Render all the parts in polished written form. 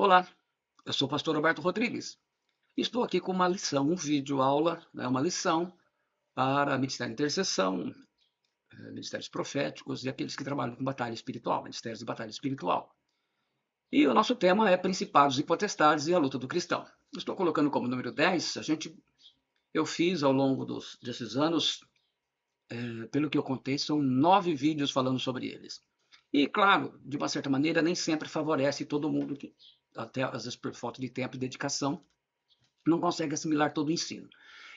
Olá, eu sou o pastor Roberto Rodrigues. Estou aqui com uma lição, um vídeo aula, uma lição para Ministério de Intercessão, Ministérios Proféticos e aqueles que trabalham com batalha espiritual, Ministérios de Batalha Espiritual. E o nosso tema é Principados e Potestades e a Luta do Cristão. Estou colocando como número 10, eu fiz ao longo desses anos, pelo que eu contei, são 9 vídeos falando sobre eles. E, claro, de uma certa maneira, nem sempre favorece todo mundo, até às vezes por falta de tempo e dedicação, não consegue assimilar todo o ensino.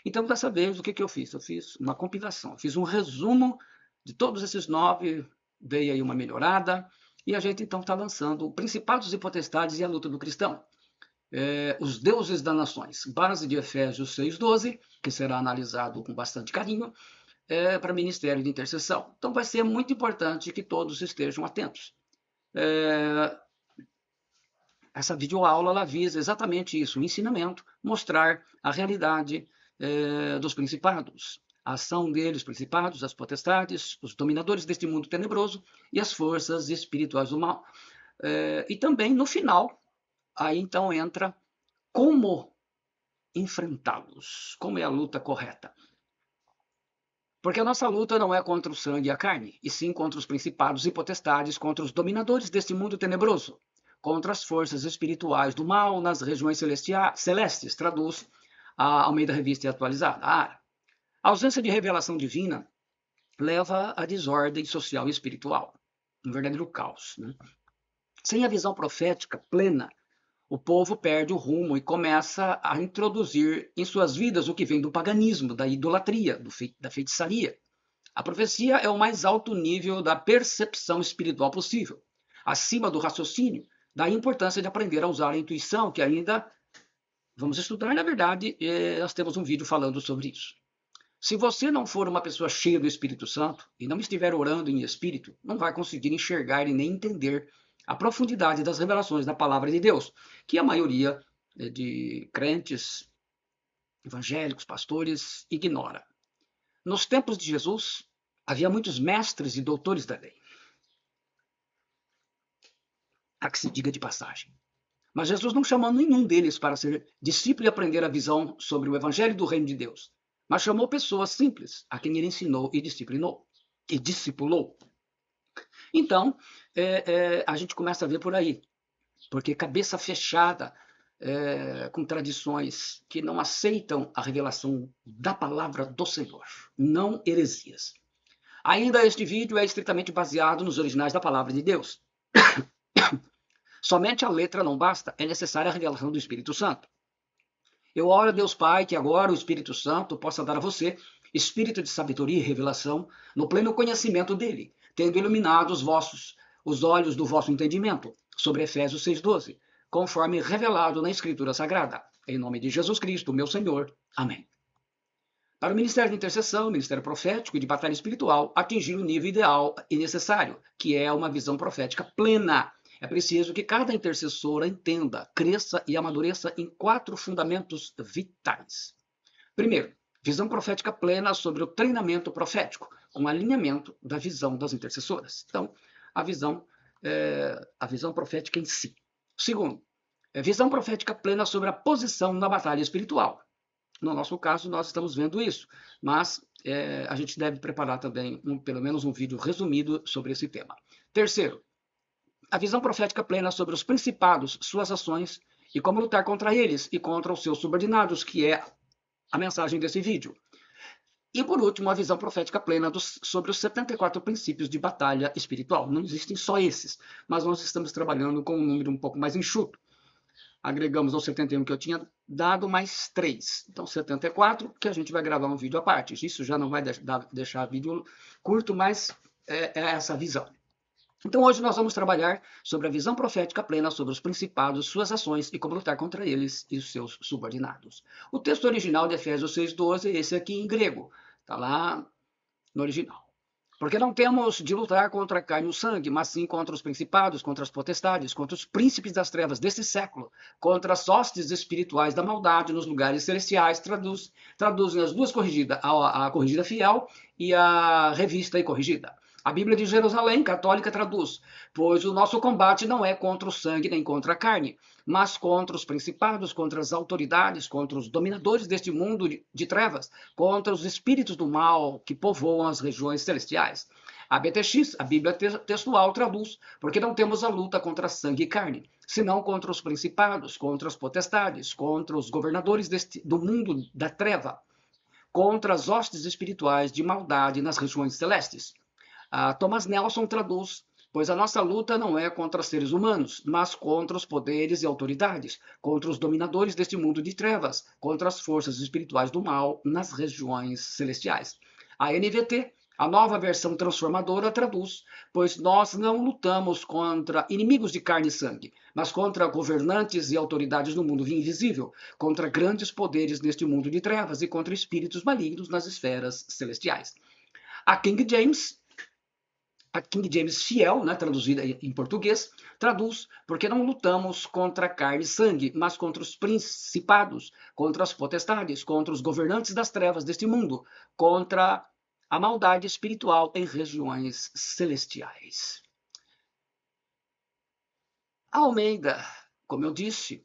Então, dessa vez, o que eu fiz? Eu fiz uma compilação, fiz um resumo de todos esses 9, dei aí uma melhorada, e a gente então está lançando Principados e Potestades e a Luta do Cristão. Os Deuses das Nações, base de Efésios 6,12, que será analisado com bastante carinho, para Ministério de Intercessão. Então vai ser muito importante que todos estejam atentos. Essa videoaula ela visa exatamente isso, o ensinamento, mostrar a realidade dos principados, a ação deles, principados, as potestades, os dominadores deste mundo tenebroso e as forças espirituais do mal. E também, no final, aí então entra como enfrentá-los, como é a luta correta. Porque a nossa luta não é contra o sangue e a carne, e sim contra os principados e potestades, contra os dominadores deste mundo tenebroso, contra as forças espirituais do mal nas regiões celestes, traduz a Almeida Revista e Atualizada. A ausência de revelação divina leva à desordem social e espiritual, um verdadeiro caos. Sem a visão profética plena, o povo perde o rumo e começa a introduzir em suas vidas o que vem do paganismo, da idolatria, da feitiçaria. A profecia é o mais alto nível da percepção espiritual possível, acima do raciocínio, da importância de aprender a usar a intuição, que ainda vamos estudar. Na verdade, nós temos um vídeo falando sobre isso. Se você não for uma pessoa cheia do Espírito Santo e não estiver orando em espírito, não vai conseguir enxergar e nem entender a profundidade das revelações da palavra de Deus, que a maioria de crentes, evangélicos, pastores, ignora. Nos tempos de Jesus, havia muitos mestres e doutores da lei. Há que se diga de passagem. Mas Jesus não chamou nenhum deles para ser discípulo e aprender a visão sobre o evangelho do reino de Deus, mas chamou pessoas simples, a quem ele ensinou e discipulou. Então, a gente começa a ver por aí, porque cabeça fechada, com tradições que não aceitam a revelação da palavra do Senhor, não heresias. Ainda este vídeo é estritamente baseado nos originais da palavra de Deus. Somente a letra não basta, é necessária a revelação do Espírito Santo. Eu oro a Deus Pai que agora o Espírito Santo possa dar a você espírito de sabedoria e revelação no pleno conhecimento dele, tendo iluminado os olhos do vosso entendimento, sobre Efésios 6,12, conforme revelado na Escritura Sagrada. Em nome de Jesus Cristo, meu Senhor. Amém. Para o Ministério de Intercessão, Ministério Profético e de Batalha Espiritual, atingir o nível ideal e necessário, que é uma visão profética plena. É preciso que cada intercessora entenda, cresça e amadureça em 4 fundamentos vitais. Primeiro, visão profética plena sobre o treinamento profético, com alinhamento da visão das intercessoras. Então, a visão profética em si. Segundo, visão profética plena sobre a posição na batalha espiritual. No nosso caso, nós estamos vendo isso, mas a gente deve preparar também pelo menos um vídeo resumido sobre esse tema. Terceiro, a visão profética plena sobre os principados, suas ações e como lutar contra eles e contra os seus subordinados, que é a mensagem desse vídeo. E por último, a visão profética plena sobre os 74 princípios de batalha espiritual. Não existem só esses, mas nós estamos trabalhando com um número um pouco mais enxuto. Agregamos aos 71 que eu tinha dado mais 3. Então, 74, que a gente vai gravar um vídeo à parte. Isso já não vai deixar vídeo curto, mas é essa visão. Então, hoje nós vamos trabalhar sobre a visão profética plena sobre os principados, suas ações e como lutar contra eles e os seus subordinados. O texto original de Efésios 6,12 é esse aqui em grego. Está lá no original. Porque não temos de lutar contra a carne e o sangue, mas sim contra os principados, contra as potestades, contra os príncipes das trevas deste século, contra as hostes espirituais da maldade nos lugares celestiais. Traduzem as duas corrigidas, a corrigida fiel e a revista e corrigida. A Bíblia de Jerusalém, católica, traduz: pois o nosso combate não é contra o sangue nem contra a carne, mas contra os principados, contra as autoridades, contra os dominadores deste mundo de trevas, contra os espíritos do mal que povoam as regiões celestiais. A BTX, a Bíblia textual, traduz: porque não temos a luta contra sangue e carne, senão contra os principados, contra as potestades, contra os governadores do mundo da treva, contra as hostes espirituais de maldade nas regiões celestes. Thomas Nelson traduz: pois a nossa luta não é contra seres humanos, mas contra os poderes e autoridades, contra os dominadores deste mundo de trevas, contra as forças espirituais do mal nas regiões celestiais. A NVT, a nova versão transformadora, traduz: pois nós não lutamos contra inimigos de carne e sangue, mas contra governantes e autoridades no mundo invisível, contra grandes poderes neste mundo de trevas e contra espíritos malignos nas esferas celestiais. A King James Fiel, né, traduzida em português, traduz: porque não lutamos contra carne e sangue, mas contra os principados, contra as potestades, contra os governantes das trevas deste mundo, contra a maldade espiritual em regiões celestiais. A Almeida, como eu disse,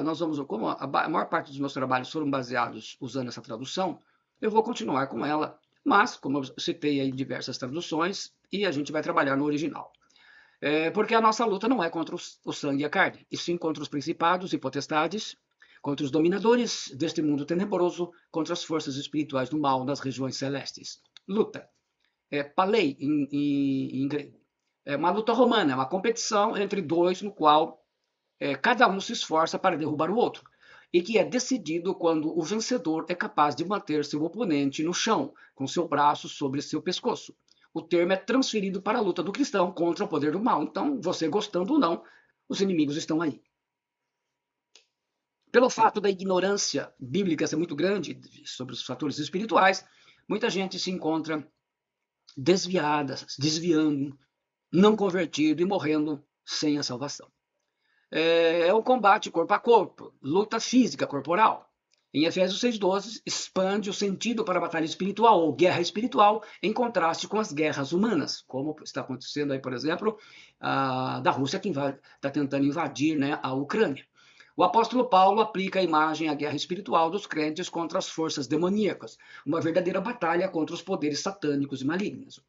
nós vamos, como a maior parte dos meus trabalhos foram baseados usando essa tradução, eu vou continuar com ela, mas, como eu citei aí diversas traduções, e a gente vai trabalhar no original. Porque a nossa luta não é contra o sangue e a carne, e sim contra os principados e potestades, contra os dominadores deste mundo tenebroso, contra as forças espirituais do mal nas regiões celestes. Luta. Palei, em grego. É uma luta romana, é uma competição entre dois no qual cada um se esforça para derrubar o outro, e que é decidido quando o vencedor é capaz de manter seu oponente no chão, com seu braço sobre seu pescoço. O termo é transferido para a luta do cristão contra o poder do mal. Então, você gostando ou não, os inimigos estão aí. Pelo fato da ignorância bíblica ser muito grande sobre os fatores espirituais, muita gente se encontra desviada, desviando, não convertido e morrendo sem a salvação. É o combate corpo a corpo, luta física corporal. Em Efésios 6,12, expande o sentido para a batalha espiritual ou guerra espiritual em contraste com as guerras humanas, como está acontecendo aí, por exemplo, da Rússia que está tentando invadir, né, a Ucrânia. O apóstolo Paulo aplica a imagem à guerra espiritual dos crentes contra as forças demoníacas, uma verdadeira batalha contra os poderes satânicos e malignos.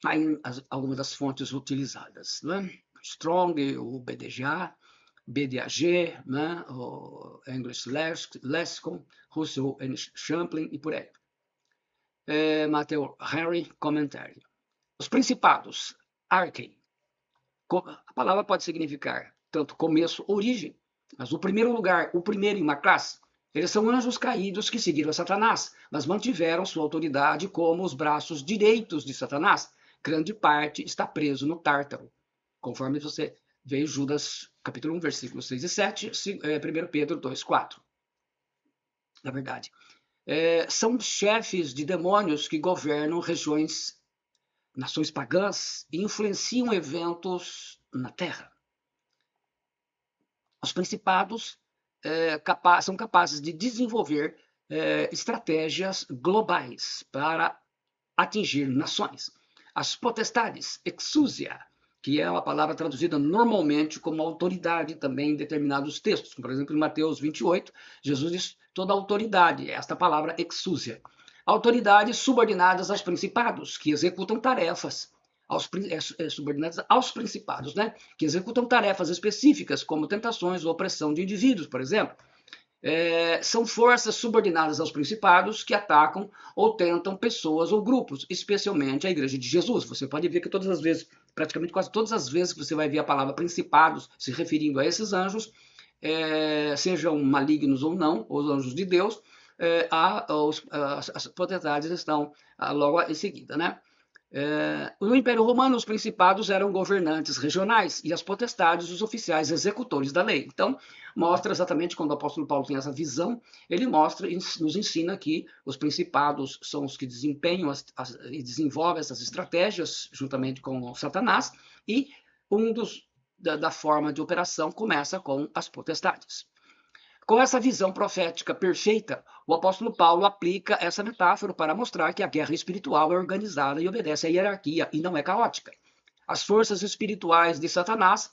Aí algumas das fontes utilizadas, né? Strong, o BDAG, né? O English Lexicon, Russell and Champlin e por aí. Matthew Henry Commentary. Os principados, arche. A palavra pode significar tanto começo, origem, mas o primeiro lugar, o primeiro em uma classe. Eles são anjos caídos que seguiram Satanás, mas mantiveram sua autoridade como os braços direitos de Satanás. Grande parte está preso no Tártaro, conforme você vê em Judas, capítulo 1, versículos 6 e 7, 1 Pedro 2, 4. Na verdade, são chefes de demônios que governam regiões, nações pagãs e influenciam eventos na Terra. Os principados são capazes de desenvolver estratégias globais para atingir nações. As potestades, exousia, que é uma palavra traduzida normalmente como autoridade também em determinados textos, como por exemplo em Mateus 28, Jesus diz toda autoridade, esta palavra exousia. Autoridades subordinadas aos principados, que executam tarefas, subordinadas aos principados, né? Que executam tarefas específicas, como tentações ou opressão de indivíduos, por exemplo. São forças subordinadas aos principados que atacam ou tentam pessoas ou grupos, especialmente a Igreja de Jesus. Você pode ver que todas as vezes, praticamente quase todas as vezes que você vai ver a palavra principados se referindo a esses anjos, sejam malignos ou não, os anjos de Deus, as potestades estão logo em seguida, né? No Império Romano, os principados eram governantes regionais e as potestades, os oficiais executores da lei. Então, mostra exatamente quando o apóstolo Paulo tem essa visão, ele mostra e nos ensina que os principados são os que desempenham e desenvolvem essas estratégias juntamente com Satanás, e da forma de operação começa com as potestades. Com essa visão profética perfeita, o apóstolo Paulo aplica essa metáfora para mostrar que a guerra espiritual é organizada e obedece à hierarquia e não é caótica. As forças espirituais de Satanás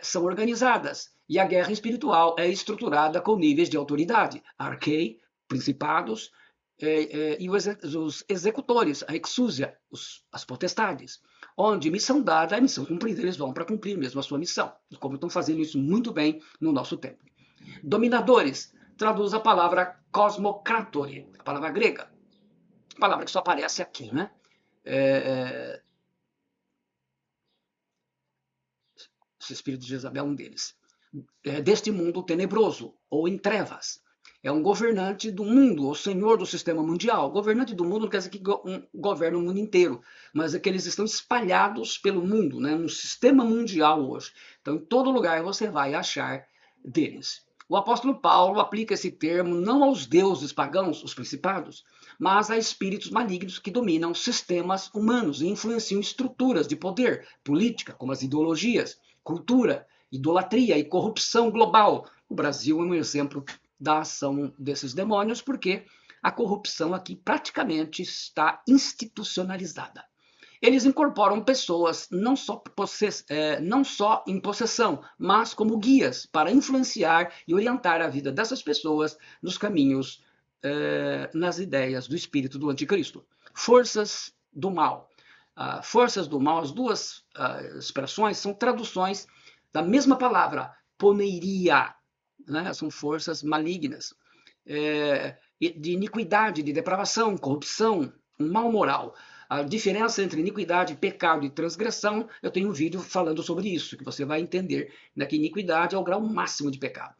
são organizadas e a guerra espiritual é estruturada com níveis de autoridade, arquei, principados e os executores, a exúzia, as potestades. Onde missão dada é missão cumprida, eles vão para cumprir mesmo a sua missão, como estão fazendo isso muito bem no nosso tempo. Dominadores, traduz a palavra cosmocratore, a palavra grega, a palavra que só aparece aqui, né? Esse espírito de Jezabel é um deles. Deste mundo tenebroso, ou em trevas. É um governante do mundo, o senhor do sistema mundial. Governante do mundo não quer dizer que governa o mundo inteiro, mas é que eles estão espalhados pelo mundo, né, no sistema mundial hoje. Então, em todo lugar você vai achar deles. O apóstolo Paulo aplica esse termo não aos deuses pagãos, os principados, mas a espíritos malignos que dominam sistemas humanos e influenciam estruturas de poder, política, como as ideologias, cultura, idolatria e corrupção global. O Brasil é um exemplo da ação desses demônios, porque a corrupção aqui praticamente está institucionalizada. Eles incorporam pessoas não só em possessão, mas como guias para influenciar e orientar a vida dessas pessoas nos caminhos, nas ideias do espírito do anticristo. Forças do mal. Forças do mal, as duas expressões são traduções da mesma palavra, poneiria, né? São forças malignas, de iniquidade, de depravação, corrupção, um mal moral. A diferença entre iniquidade, pecado e transgressão, eu tenho um vídeo falando sobre isso, que você vai entender, né, que iniquidade é o grau máximo de pecado.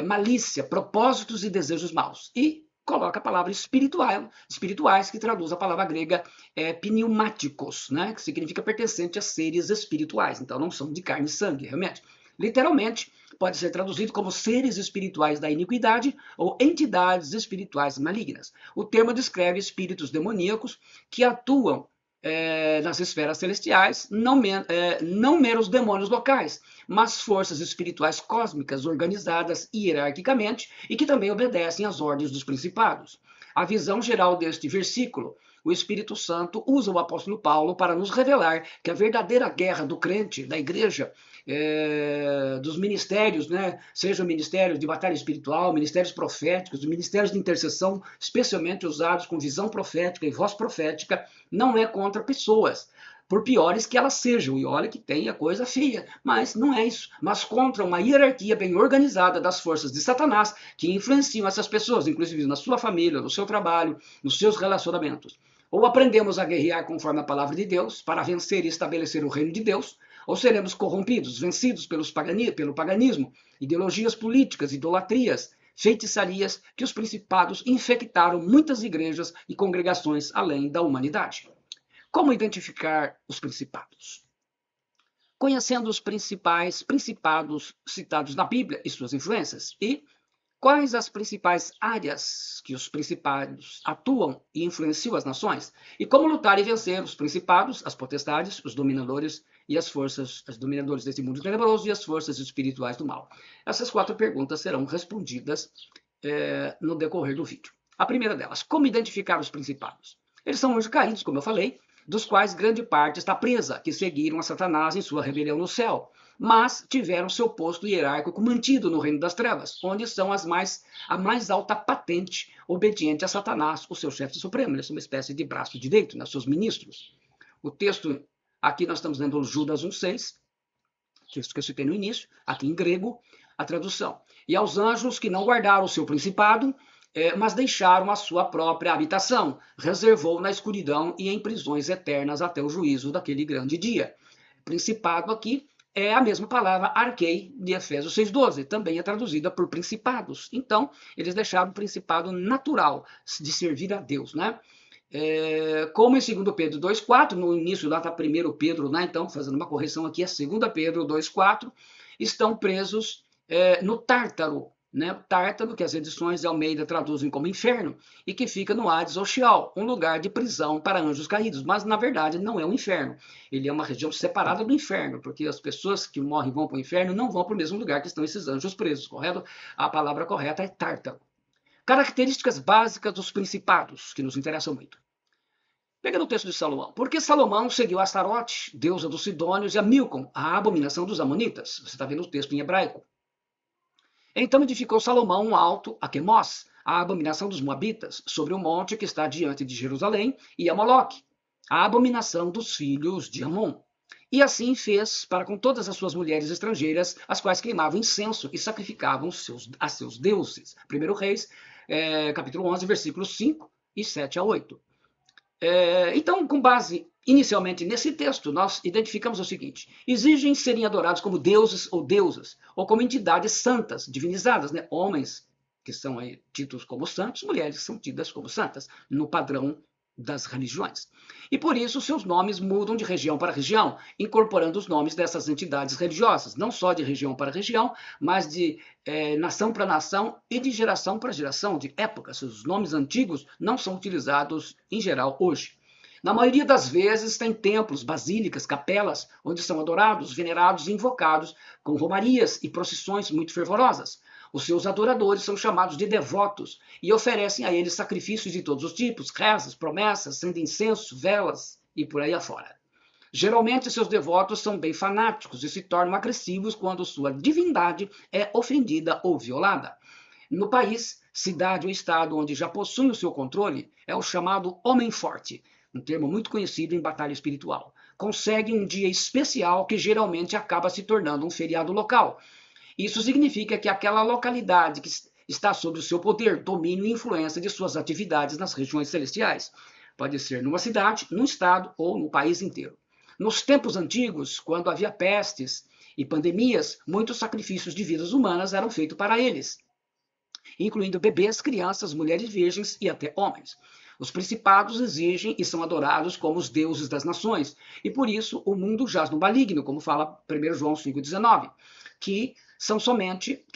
Malícia, propósitos e desejos maus. E coloca a palavra espirituais, que traduz a palavra grega pneumáticos, né, que significa pertencente a seres espirituais. Então não são de carne e sangue, realmente. Literalmente, pode ser traduzido como seres espirituais da iniquidade ou entidades espirituais malignas. O termo descreve espíritos demoníacos que atuam nas esferas celestiais, não meros demônios locais, mas forças espirituais cósmicas organizadas hierarquicamente e que também obedecem às ordens dos principados. A visão geral deste versículo, o Espírito Santo usa o apóstolo Paulo para nos revelar que a verdadeira guerra do crente, da igreja, dos ministérios, né, seja o ministério de batalha espiritual, ministérios proféticos, ministérios de intercessão, especialmente usados com visão profética e voz profética, não é contra pessoas, por piores que elas sejam, e olha que tem a coisa feia, mas não é isso, mas contra uma hierarquia bem organizada das forças de Satanás que influenciam essas pessoas, inclusive na sua família, no seu trabalho, nos seus relacionamentos. Ou aprendemos a guerrear conforme a palavra de Deus para vencer e estabelecer o reino de Deus, ou seremos corrompidos, vencidos pelo paganismo, ideologias políticas, idolatrias, feitiçarias que os principados infectaram muitas igrejas e congregações além da humanidade. Como identificar os principados? Conhecendo os principais principados citados na Bíblia e suas influências, e quais as principais áreas que os principados atuam e influenciam as nações, e como lutar e vencer os principados, as potestades, os dominadores e as forças, os dominadores desse mundo tenebroso e as forças espirituais do mal. Essas 4 perguntas serão respondidas no decorrer do vídeo. A primeira delas, como identificar os principados? Eles são anjos caídos, como eu falei, dos quais grande parte está presa, que seguiram a Satanás em sua rebelião no céu, mas tiveram seu posto hierárquico mantido no reino das trevas, onde são a mais alta patente obediente a Satanás, o seu chefe supremo. Eles são uma espécie de braço direito, né, seus ministros. O texto, aqui nós estamos lendo Judas 1,6, texto que eu citei no início, aqui em grego, a tradução. E aos anjos que não guardaram o seu principado, mas deixaram a sua própria habitação, reservou na escuridão e em prisões eternas até o juízo daquele grande dia. Principado aqui é a mesma palavra arquei de Efésios 6,12, também é traduzida por principados. Então, eles deixaram o principado natural de servir a Deus, né? Como em 2 Pedro 2,4, no início lá está 1 Pedro, né? Então, fazendo uma correção aqui, é 2 Pedro 2,4, estão presos no Tártaro, né? Tártaro, que as edições de Almeida traduzem como inferno, e que fica no Hades ou Sheol, um lugar de prisão para anjos caídos, mas na verdade não é um inferno. Ele é uma região separada do inferno, porque as pessoas que morrem e vão para o inferno não vão para o mesmo lugar que estão esses anjos presos, correto? A palavra correta é Tártaro. Características básicas dos principados, que nos interessam muito. Pegando o texto de Salomão. Porque Salomão seguiu Astarote, deusa dos Sidônios, e a Milcom, a abominação dos Amonitas. Você está vendo o texto em hebraico. Então edificou Salomão um alto a Quemós, a abominação dos Moabitas, sobre o monte que está diante de Jerusalém, e a Moloque, a abominação dos filhos de Amon. E assim fez para com todas as suas mulheres estrangeiras, as quais queimavam incenso e sacrificavam a seus deuses. 1 Reis, capítulo 11, versículos 5 e 7 a 8. Então, com base inicialmente nesse texto, nós identificamos o seguinte: exigem serem adorados como deuses ou deusas, ou como entidades santas, divinizadas, né? Homens que são aí tidos como santos, mulheres que são tidas como santas, no padrão das religiões. E por isso seus nomes mudam de região para região, incorporando os nomes dessas entidades religiosas, não só de região para região, mas de nação para nação e de geração para geração, de épocas. Os nomes antigos não são utilizados em geral hoje. Na maioria das vezes tem templos, basílicas, capelas, onde são adorados, venerados e invocados com romarias e procissões muito fervorosas. Os seus adoradores são chamados de devotos e oferecem a eles sacrifícios de todos os tipos, rezas, promessas, acendem incenso, velas e por aí afora. Geralmente, seus devotos são bem fanáticos e se tornam agressivos quando sua divindade é ofendida ou violada. No país, cidade ou estado onde já possuem o seu controle, é o chamado homem forte, um termo muito conhecido em batalha espiritual. Consegue um dia especial que geralmente acaba se tornando um feriado local. Isso significa que aquela localidade que está sob o seu poder, domínio e influência de suas atividades nas regiões celestiais. Pode ser numa cidade, num estado ou no país inteiro. Nos tempos antigos, quando havia pestes e pandemias, muitos sacrifícios de vidas humanas eram feitos para eles, incluindo bebês, crianças, mulheres virgens e até homens. Os principados exigem e são adorados como os deuses das nações, e por isso o mundo jaz no maligno, como fala 1 João 5,19, que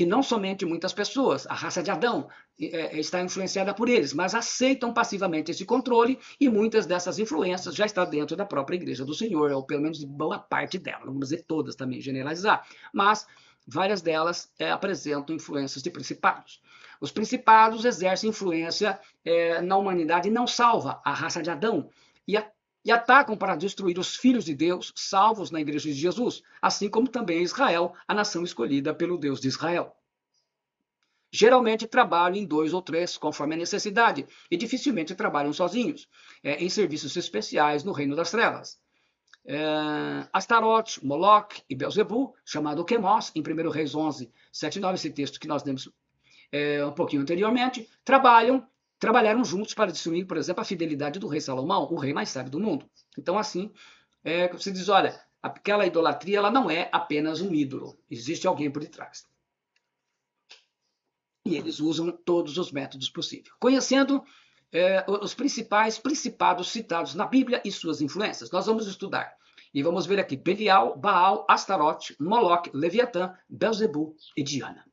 não somente muitas pessoas, a raça de Adão está influenciada por eles, mas aceitam passivamente esse controle, e muitas dessas influências já estão dentro da própria Igreja do Senhor, ou pelo menos de boa parte delas, não vamos dizer todas também, generalizar, mas várias delas apresentam influências de principados. Os principados exercem influência na humanidade e não salva a raça de Adão, e atacam para destruir os filhos de Deus, salvos na Igreja de Jesus, assim como também Israel, a nação escolhida pelo Deus de Israel. Geralmente trabalham em 2 ou 3, conforme a necessidade, e dificilmente trabalham sozinhos, em serviços especiais no reino das trevas. Astarote, Moloque e Belzebu, chamado Quemós, em 1 Reis 11, 7 e 9, esse texto que nós demos um pouquinho anteriormente, trabalharam juntos para destruir, por exemplo, a fidelidade do rei Salomão, o rei mais sábio do mundo. Então, assim, você diz, olha, aquela idolatria ela não é apenas um ídolo, existe alguém por detrás. E eles usam todos os métodos possíveis. Conhecendo os principais principados citados na Bíblia e suas influências, nós vamos estudar. E vamos ver aqui Belial, Baal, Astarote, Moloque, Leviatã, Belzebu e Diana.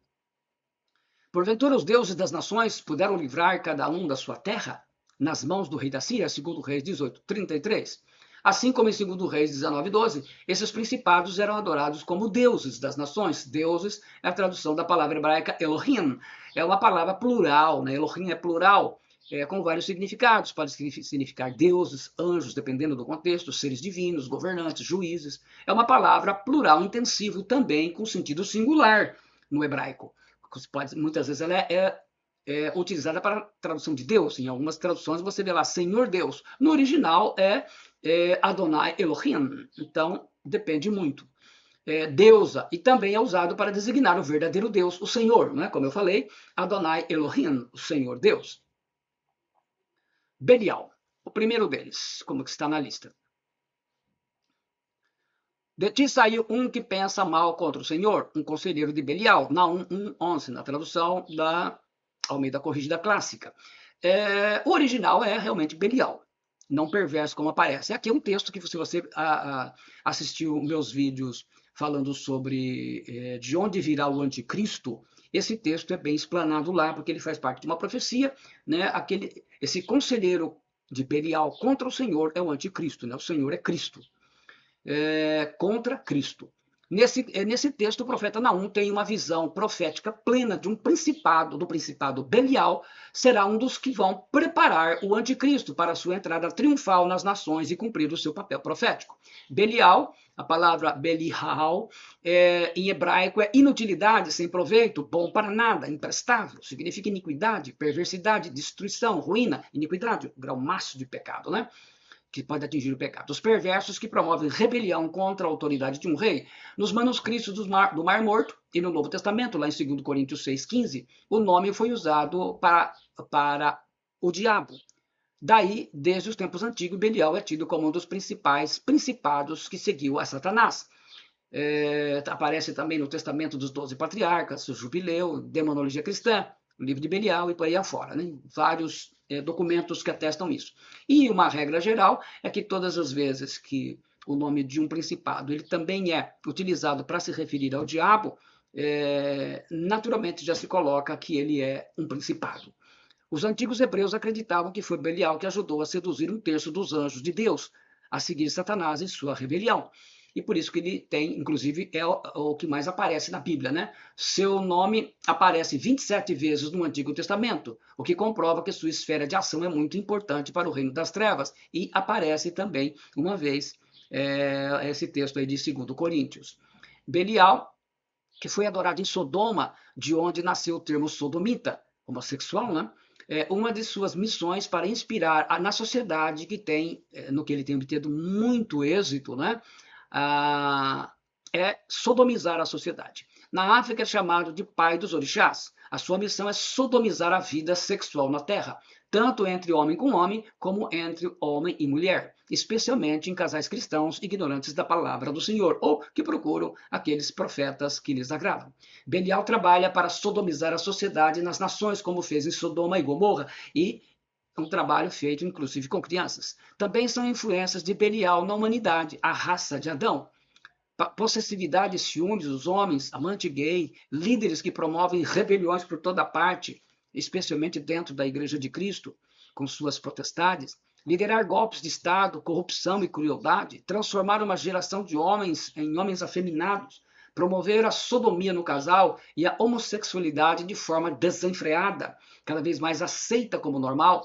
Porventura os deuses das nações puderam livrar cada um da sua terra nas mãos do rei da Síria, 2 Reis 18:33. Assim como em 2 Reis 19:12, esses principados eram adorados como deuses das nações. Deuses é a tradução da palavra hebraica Elohim. É uma palavra plural, né? Elohim é plural, com vários significados. Pode significar deuses, anjos, dependendo do contexto, seres divinos, governantes, juízes. É uma palavra plural intensivo também com sentido singular no hebraico. Muitas vezes ela é utilizada para tradução de Deus. Em algumas traduções você vê lá Senhor Deus. No original é Adonai Elohim. Então depende muito. Deusa, e também é usado para designar o verdadeiro Deus, o Senhor, né? Como eu falei, Adonai Elohim, o Senhor Deus. Belial, o primeiro deles, como que está na lista. De ti saiu um que pensa mal contra o Senhor, um conselheiro de Belial, Naum 1:11, na tradução da Almeida Corrigida Clássica. O original é realmente Belial, não perverso como aparece. Aqui é um texto que, se você assistiu meus vídeos falando sobre de onde virá o anticristo, esse texto é bem explanado lá, porque ele faz parte de uma profecia, né? Esse conselheiro de Belial contra o Senhor é o anticristo, né? O Senhor é Cristo, contra Cristo. Nesse texto, o profeta Naum tem uma visão profética plena de um principado, do principado Belial, será um dos que vão preparar o anticristo para a sua entrada triunfal nas nações e cumprir o seu papel profético. Belial, a palavra Belihal, em hebraico é inutilidade, sem proveito, bom para nada, imprestável, significa iniquidade, perversidade, destruição, ruína, iniquidade, o grau máximo de pecado, né? Que pode atingir o pecado. Os perversos que promovem rebelião contra a autoridade de um rei. Nos manuscritos do Mar Morto e no Novo Testamento, lá em 2 Coríntios 6,15, o nome foi usado para o diabo. Daí, desde os tempos antigos, Belial é tido como um dos principais principados que seguiu a Satanás. Aparece também no Testamento dos 12 Patriarcas, o Jubileu, Demonologia Cristã, o livro de Belial e por aí afora, né? Vários documentos que atestam isso. E uma regra geral é que todas as vezes que o nome de um principado ele também é utilizado para se referir ao diabo, naturalmente já se coloca que ele é um principado. Os antigos hebreus acreditavam que foi Belial que ajudou a seduzir 1/3 dos anjos de Deus a seguir Satanás em sua rebelião. E por isso que ele tem, inclusive, é o que mais aparece na Bíblia, né? Seu nome aparece 27 vezes no Antigo Testamento, o que comprova que sua esfera de ação é muito importante para o reino das trevas. E aparece também, uma vez, esse texto aí de 2 Coríntios. Belial, que foi adorado em Sodoma, de onde nasceu o termo sodomita, homossexual, né? Uma de suas missões para inspirar na sociedade que tem, no que ele tem obtido muito êxito, né? É sodomizar a sociedade. Na África é chamado de pai dos orixás. A sua missão é sodomizar a vida sexual na Terra, tanto entre homem com homem, como entre homem e mulher, especialmente em casais cristãos ignorantes da palavra do Senhor, ou que procuram aqueles profetas que lhes agradam. Belial trabalha para sodomizar a sociedade nas nações, como fez em Sodoma e Gomorra, e um trabalho feito, inclusive, com crianças. Também são influências de Belial na humanidade, a raça de Adão. Possessividade e ciúmes dos homens, amante gay, líderes que promovem rebeliões por toda parte, especialmente dentro da Igreja de Cristo, com suas potestades. Liderar golpes de Estado, corrupção e crueldade. Transformar uma geração de homens em homens afeminados. Promover a sodomia no casal e a homossexualidade de forma desenfreada, cada vez mais aceita como normal.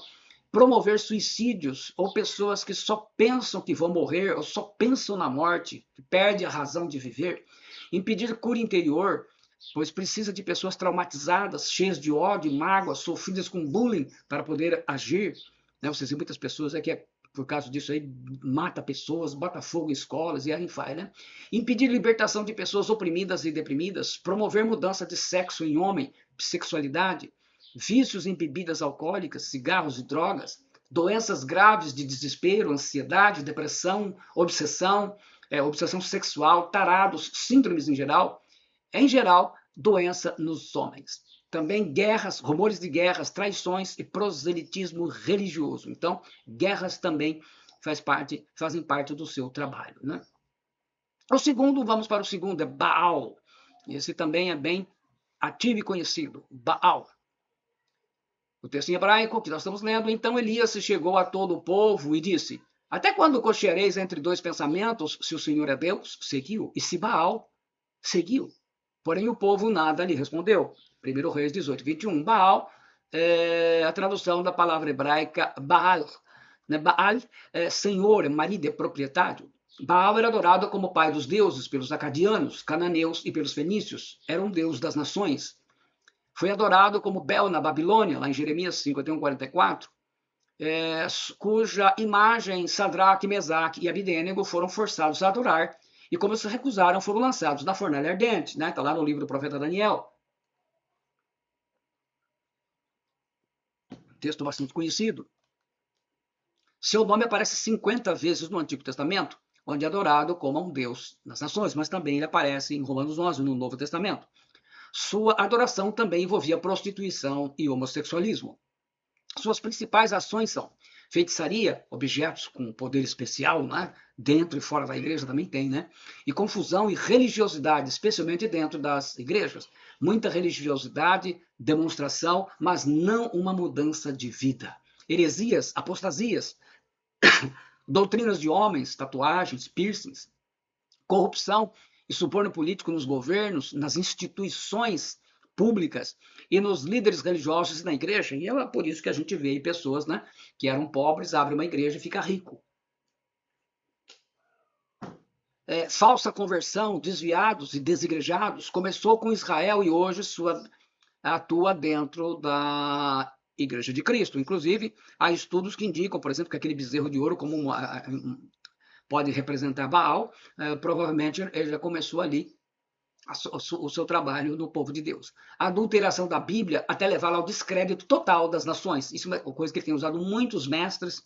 Promover suicídios ou pessoas que só pensam que vão morrer ou só pensam na morte, que perdem a razão de viver. Impedir cura interior, pois precisa de pessoas traumatizadas, cheias de ódio, mágoa, sofridas com bullying para poder agir. Vocês veem muitas pessoas que por causa disso aí mata pessoas, bota fogo em escolas e aí vai, né? Impedir libertação de pessoas oprimidas e deprimidas, promover mudança de sexo em homem, sexualidade, vícios em bebidas alcoólicas, cigarros e drogas, doenças graves de desespero, ansiedade, depressão, obsessão sexual, tarados, síndromes em geral, doença nos homens. Também guerras, rumores de guerras, traições e proselitismo religioso. Então, guerras também fazem parte do seu trabalho, né? Vamos para o segundo, é Baal. Esse também é bem ativo e conhecido, Baal. O texto em hebraico que nós estamos lendo, então Elias se chegou a todo o povo e disse: até quando cocheareis entre dois pensamentos, se o Senhor é Deus, seguiu, e se Baal, seguiu. Porém o povo nada lhe respondeu. 1 Reis 18, 21. Baal é a tradução da palavra hebraica Baal. Baal é senhor, é marido, é proprietário. Baal era adorado como pai dos deuses pelos acadianos, cananeus e pelos fenícios. Era um deus das nações. Foi adorado como Bel na Babilônia, lá em Jeremias 51, 44, cuja imagem Sadraque, Mesaque e Abidênego foram forçados a adorar, e como se recusaram, foram lançados na fornalha ardente, né? Está lá no livro do profeta Daniel. Texto bastante conhecido. Seu nome aparece 50 vezes no Antigo Testamento, onde é adorado como um deus nas nações, mas também ele aparece em Romanos 11, no Novo Testamento. Sua adoração também envolvia prostituição e homossexualismo. Suas principais ações são feitiçaria, objetos com poder especial, né? Dentro e fora da igreja também tem, né? E confusão e religiosidade, especialmente dentro das igrejas. Muita religiosidade, demonstração, mas não uma mudança de vida. Heresias, apostasias, doutrinas de homens, tatuagens, piercings, corrupção e suborno político nos governos, nas instituições públicas e nos líderes religiosos na igreja. E é por isso que a gente vê pessoas, né, que eram pobres, abrem uma igreja e fica rico. Falsa conversão, desviados e desigrejados, começou com Israel e hoje atua dentro da Igreja de Cristo. Inclusive, há estudos que indicam, por exemplo, que aquele bezerro de ouro como pode representar Baal, provavelmente ele já começou ali o seu trabalho no povo de Deus. A adulteração da Bíblia até levá-la ao descrédito total das nações. Isso é uma coisa que tem usado muitos mestres,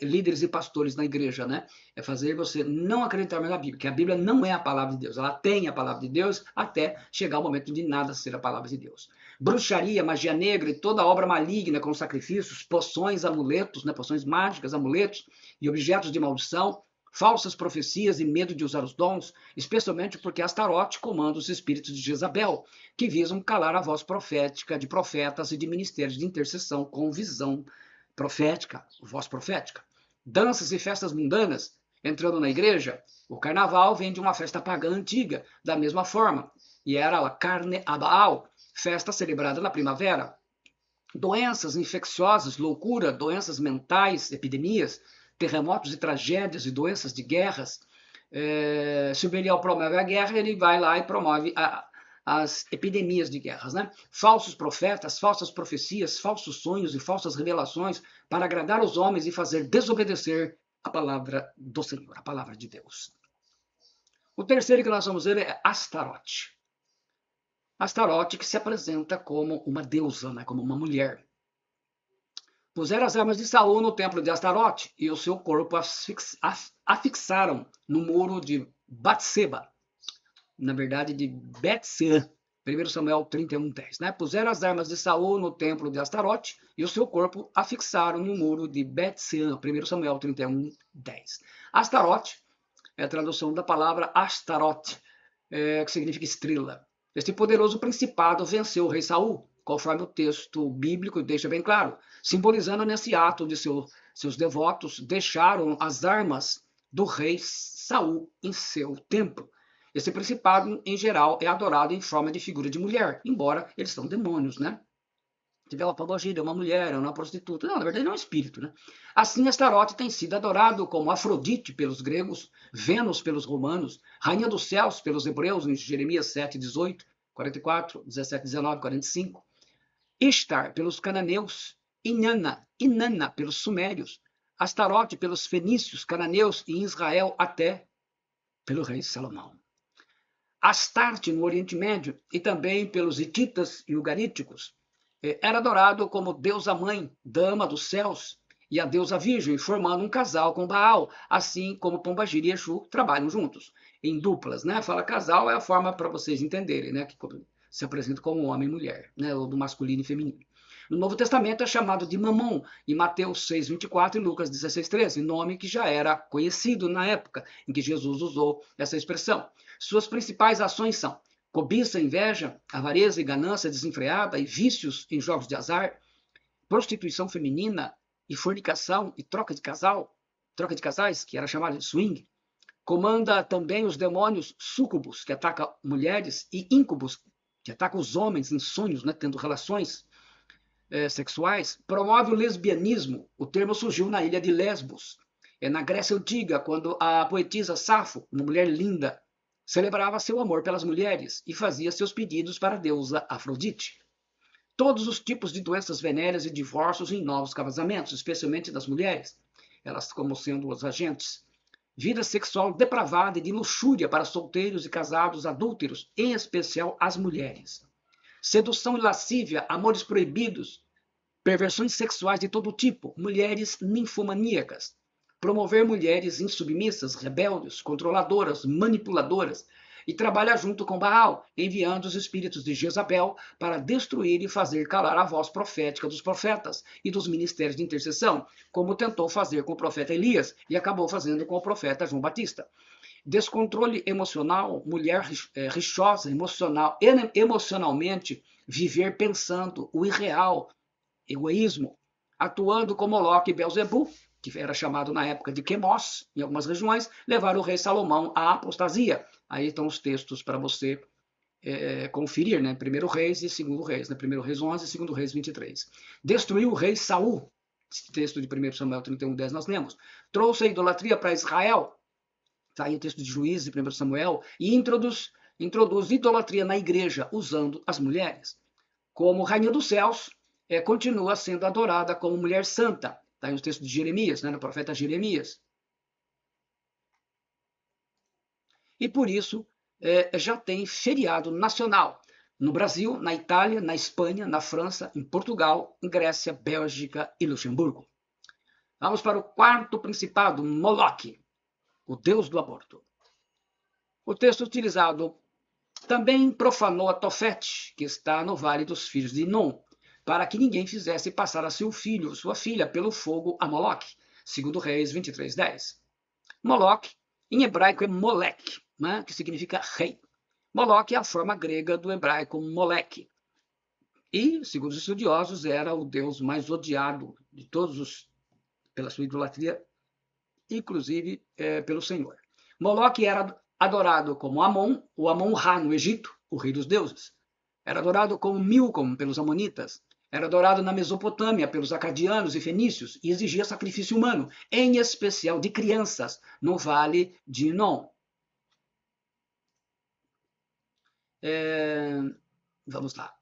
líderes e pastores na igreja, né? É fazer você não acreditar mais na Bíblia, que a Bíblia não é a palavra de Deus. Ela tem a palavra de Deus até chegar o momento de nada ser a palavra de Deus. Bruxaria, magia negra e toda obra maligna com sacrifícios, poções, amuletos, né? Poções mágicas, amuletos e objetos de maldição, falsas profecias e medo de usar os dons, especialmente porque Astarote comanda os espíritos de Jezabel, que visam calar a voz profética de profetas e de ministérios de intercessão com visão profética, voz profética. Danças e festas mundanas, entrando na igreja, o carnaval vem de uma festa pagã antiga, da mesma forma, e era a Carne a Baal, festa celebrada na primavera. Doenças infecciosas, loucura, doenças mentais, epidemias, terremotos e tragédias e doenças de guerras. Se o Belial promove a guerra, ele vai lá e promove as epidemias de guerras, né? Falsos profetas, falsas profecias, falsos sonhos e falsas revelações para agradar os homens e fazer desobedecer a palavra do Senhor, a palavra de Deus. O terceiro que nós vamos ver é Astarote. Astarote que se apresenta como uma deusa, né? Como uma mulher. Puseram as armas de Saul no templo de Astarote e o seu corpo afixaram no muro de Batseba, na verdade de Bet-Sean, 1 Samuel 31:10. Né? Puseram as armas de Saul no templo de Astarote e o seu corpo afixaram no muro de Bet-Sean, 1 Samuel 31:10. Astarote é a tradução da palavra Astarote, que significa estrela. Este poderoso principado venceu o rei Saul, conforme o texto bíblico deixa bem claro, simbolizando nesse ato de seus devotos deixaram as armas do rei Saul em seu templo. Esse principado, em geral, é adorado em forma de figura de mulher, embora eles são demônios, né? Ela falou, é uma mulher, é uma prostituta. Não, na verdade, é um espírito, né? Assim, Astarote tem sido adorado como Afrodite pelos gregos, Vênus pelos romanos, Rainha dos Céus pelos hebreus, em Jeremias 7:18, 44, 17, 19, 45. Ishtar pelos cananeus, Inanna pelos sumérios, Astarote pelos fenícios, cananeus e em Israel até pelo rei Salomão. Astarte no Oriente Médio e também pelos hititas e ugaríticos. Era adorado como deusa mãe, dama dos céus, e a deusa virgem, formando um casal com Baal, assim como Pombagira e Exu trabalham juntos, em duplas, né? Fala casal é a forma para vocês entenderem, né? Que se apresenta como homem e mulher, né? Ou do masculino e feminino. No Novo Testamento é chamado de Mamon, em Mateus 6:24 e Lucas 16:13, nome que já era conhecido na época em que Jesus usou essa expressão. Suas principais ações são cobiça, inveja, avareza e ganância desenfreada e vícios em jogos de azar, prostituição feminina e fornicação e troca de casais, que era chamado de swing. Comanda também os demônios súcubos, que atacam mulheres, e íncubos, que atacam os homens em sonhos, né, tendo relações sexuais. Promove o lesbianismo. O termo surgiu na ilha de Lesbos. Na Grécia Antiga, quando a poetisa Safo, uma mulher linda, celebrava seu amor pelas mulheres e fazia seus pedidos para a deusa Afrodite. Todos os tipos de doenças venéreas e divórcios em novos casamentos, especialmente das mulheres, elas como sendo os agentes. Vida sexual depravada e de luxúria para solteiros e casados adúlteros, em especial as mulheres. Sedução e lascívia, amores proibidos, perversões sexuais de todo tipo, mulheres ninfomaníacas. Promover mulheres insubmissas, rebeldes, controladoras, manipuladoras, e trabalha junto com Baal, enviando os espíritos de Jezabel para destruir e fazer calar a voz profética dos profetas e dos ministérios de intercessão, como tentou fazer com o profeta Elias e acabou fazendo com o profeta João Batista. Descontrole emocional, mulher rixosa, emocionalmente, viver pensando o irreal, egoísmo, atuando como Moloque e Belzebu, que era chamado na época de Quemos, em algumas regiões, levaram o rei Salomão à apostasia. Aí estão os textos para você conferir, né? 1 Reis e 2 Reis, né? 1 Reis 11 e 2 Reis 23. Destruiu o rei Saul, esse texto de 1 Samuel 31:10 nós lemos. Trouxe a idolatria para Israel, está aí o texto de Juízes de 1 Samuel, e introduz idolatria na igreja, usando as mulheres. Como rainha dos céus, continua sendo adorada como mulher santa. Está aí o texto de Jeremias, né, no profeta Jeremias. E por isso já tem feriado nacional no Brasil, na Itália, na Espanha, na França, em Portugal, em Grécia, Bélgica e Luxemburgo. Vamos para o quarto principado, Moloque, o deus do aborto. O texto utilizado também profanou a Tofete, que está no Vale dos Filhos de Inom, para que ninguém fizesse passar a seu filho ou sua filha pelo fogo a Moloque, 2 Reis 23:10. Moloque, em hebraico, é Molek, né, que significa rei. Moloque é a forma grega do hebraico Molek. E, segundo os estudiosos, era o deus mais odiado de todos pela sua idolatria, inclusive pelo Senhor. Moloque era adorado como Amon, o Amon-Ra no Egito, o rei dos deuses. Era adorado como Milcom pelos amonitas. Era adorado na Mesopotâmia pelos acadianos e fenícios e exigia sacrifício humano, em especial de crianças, no Vale de Inom. Vamos lá.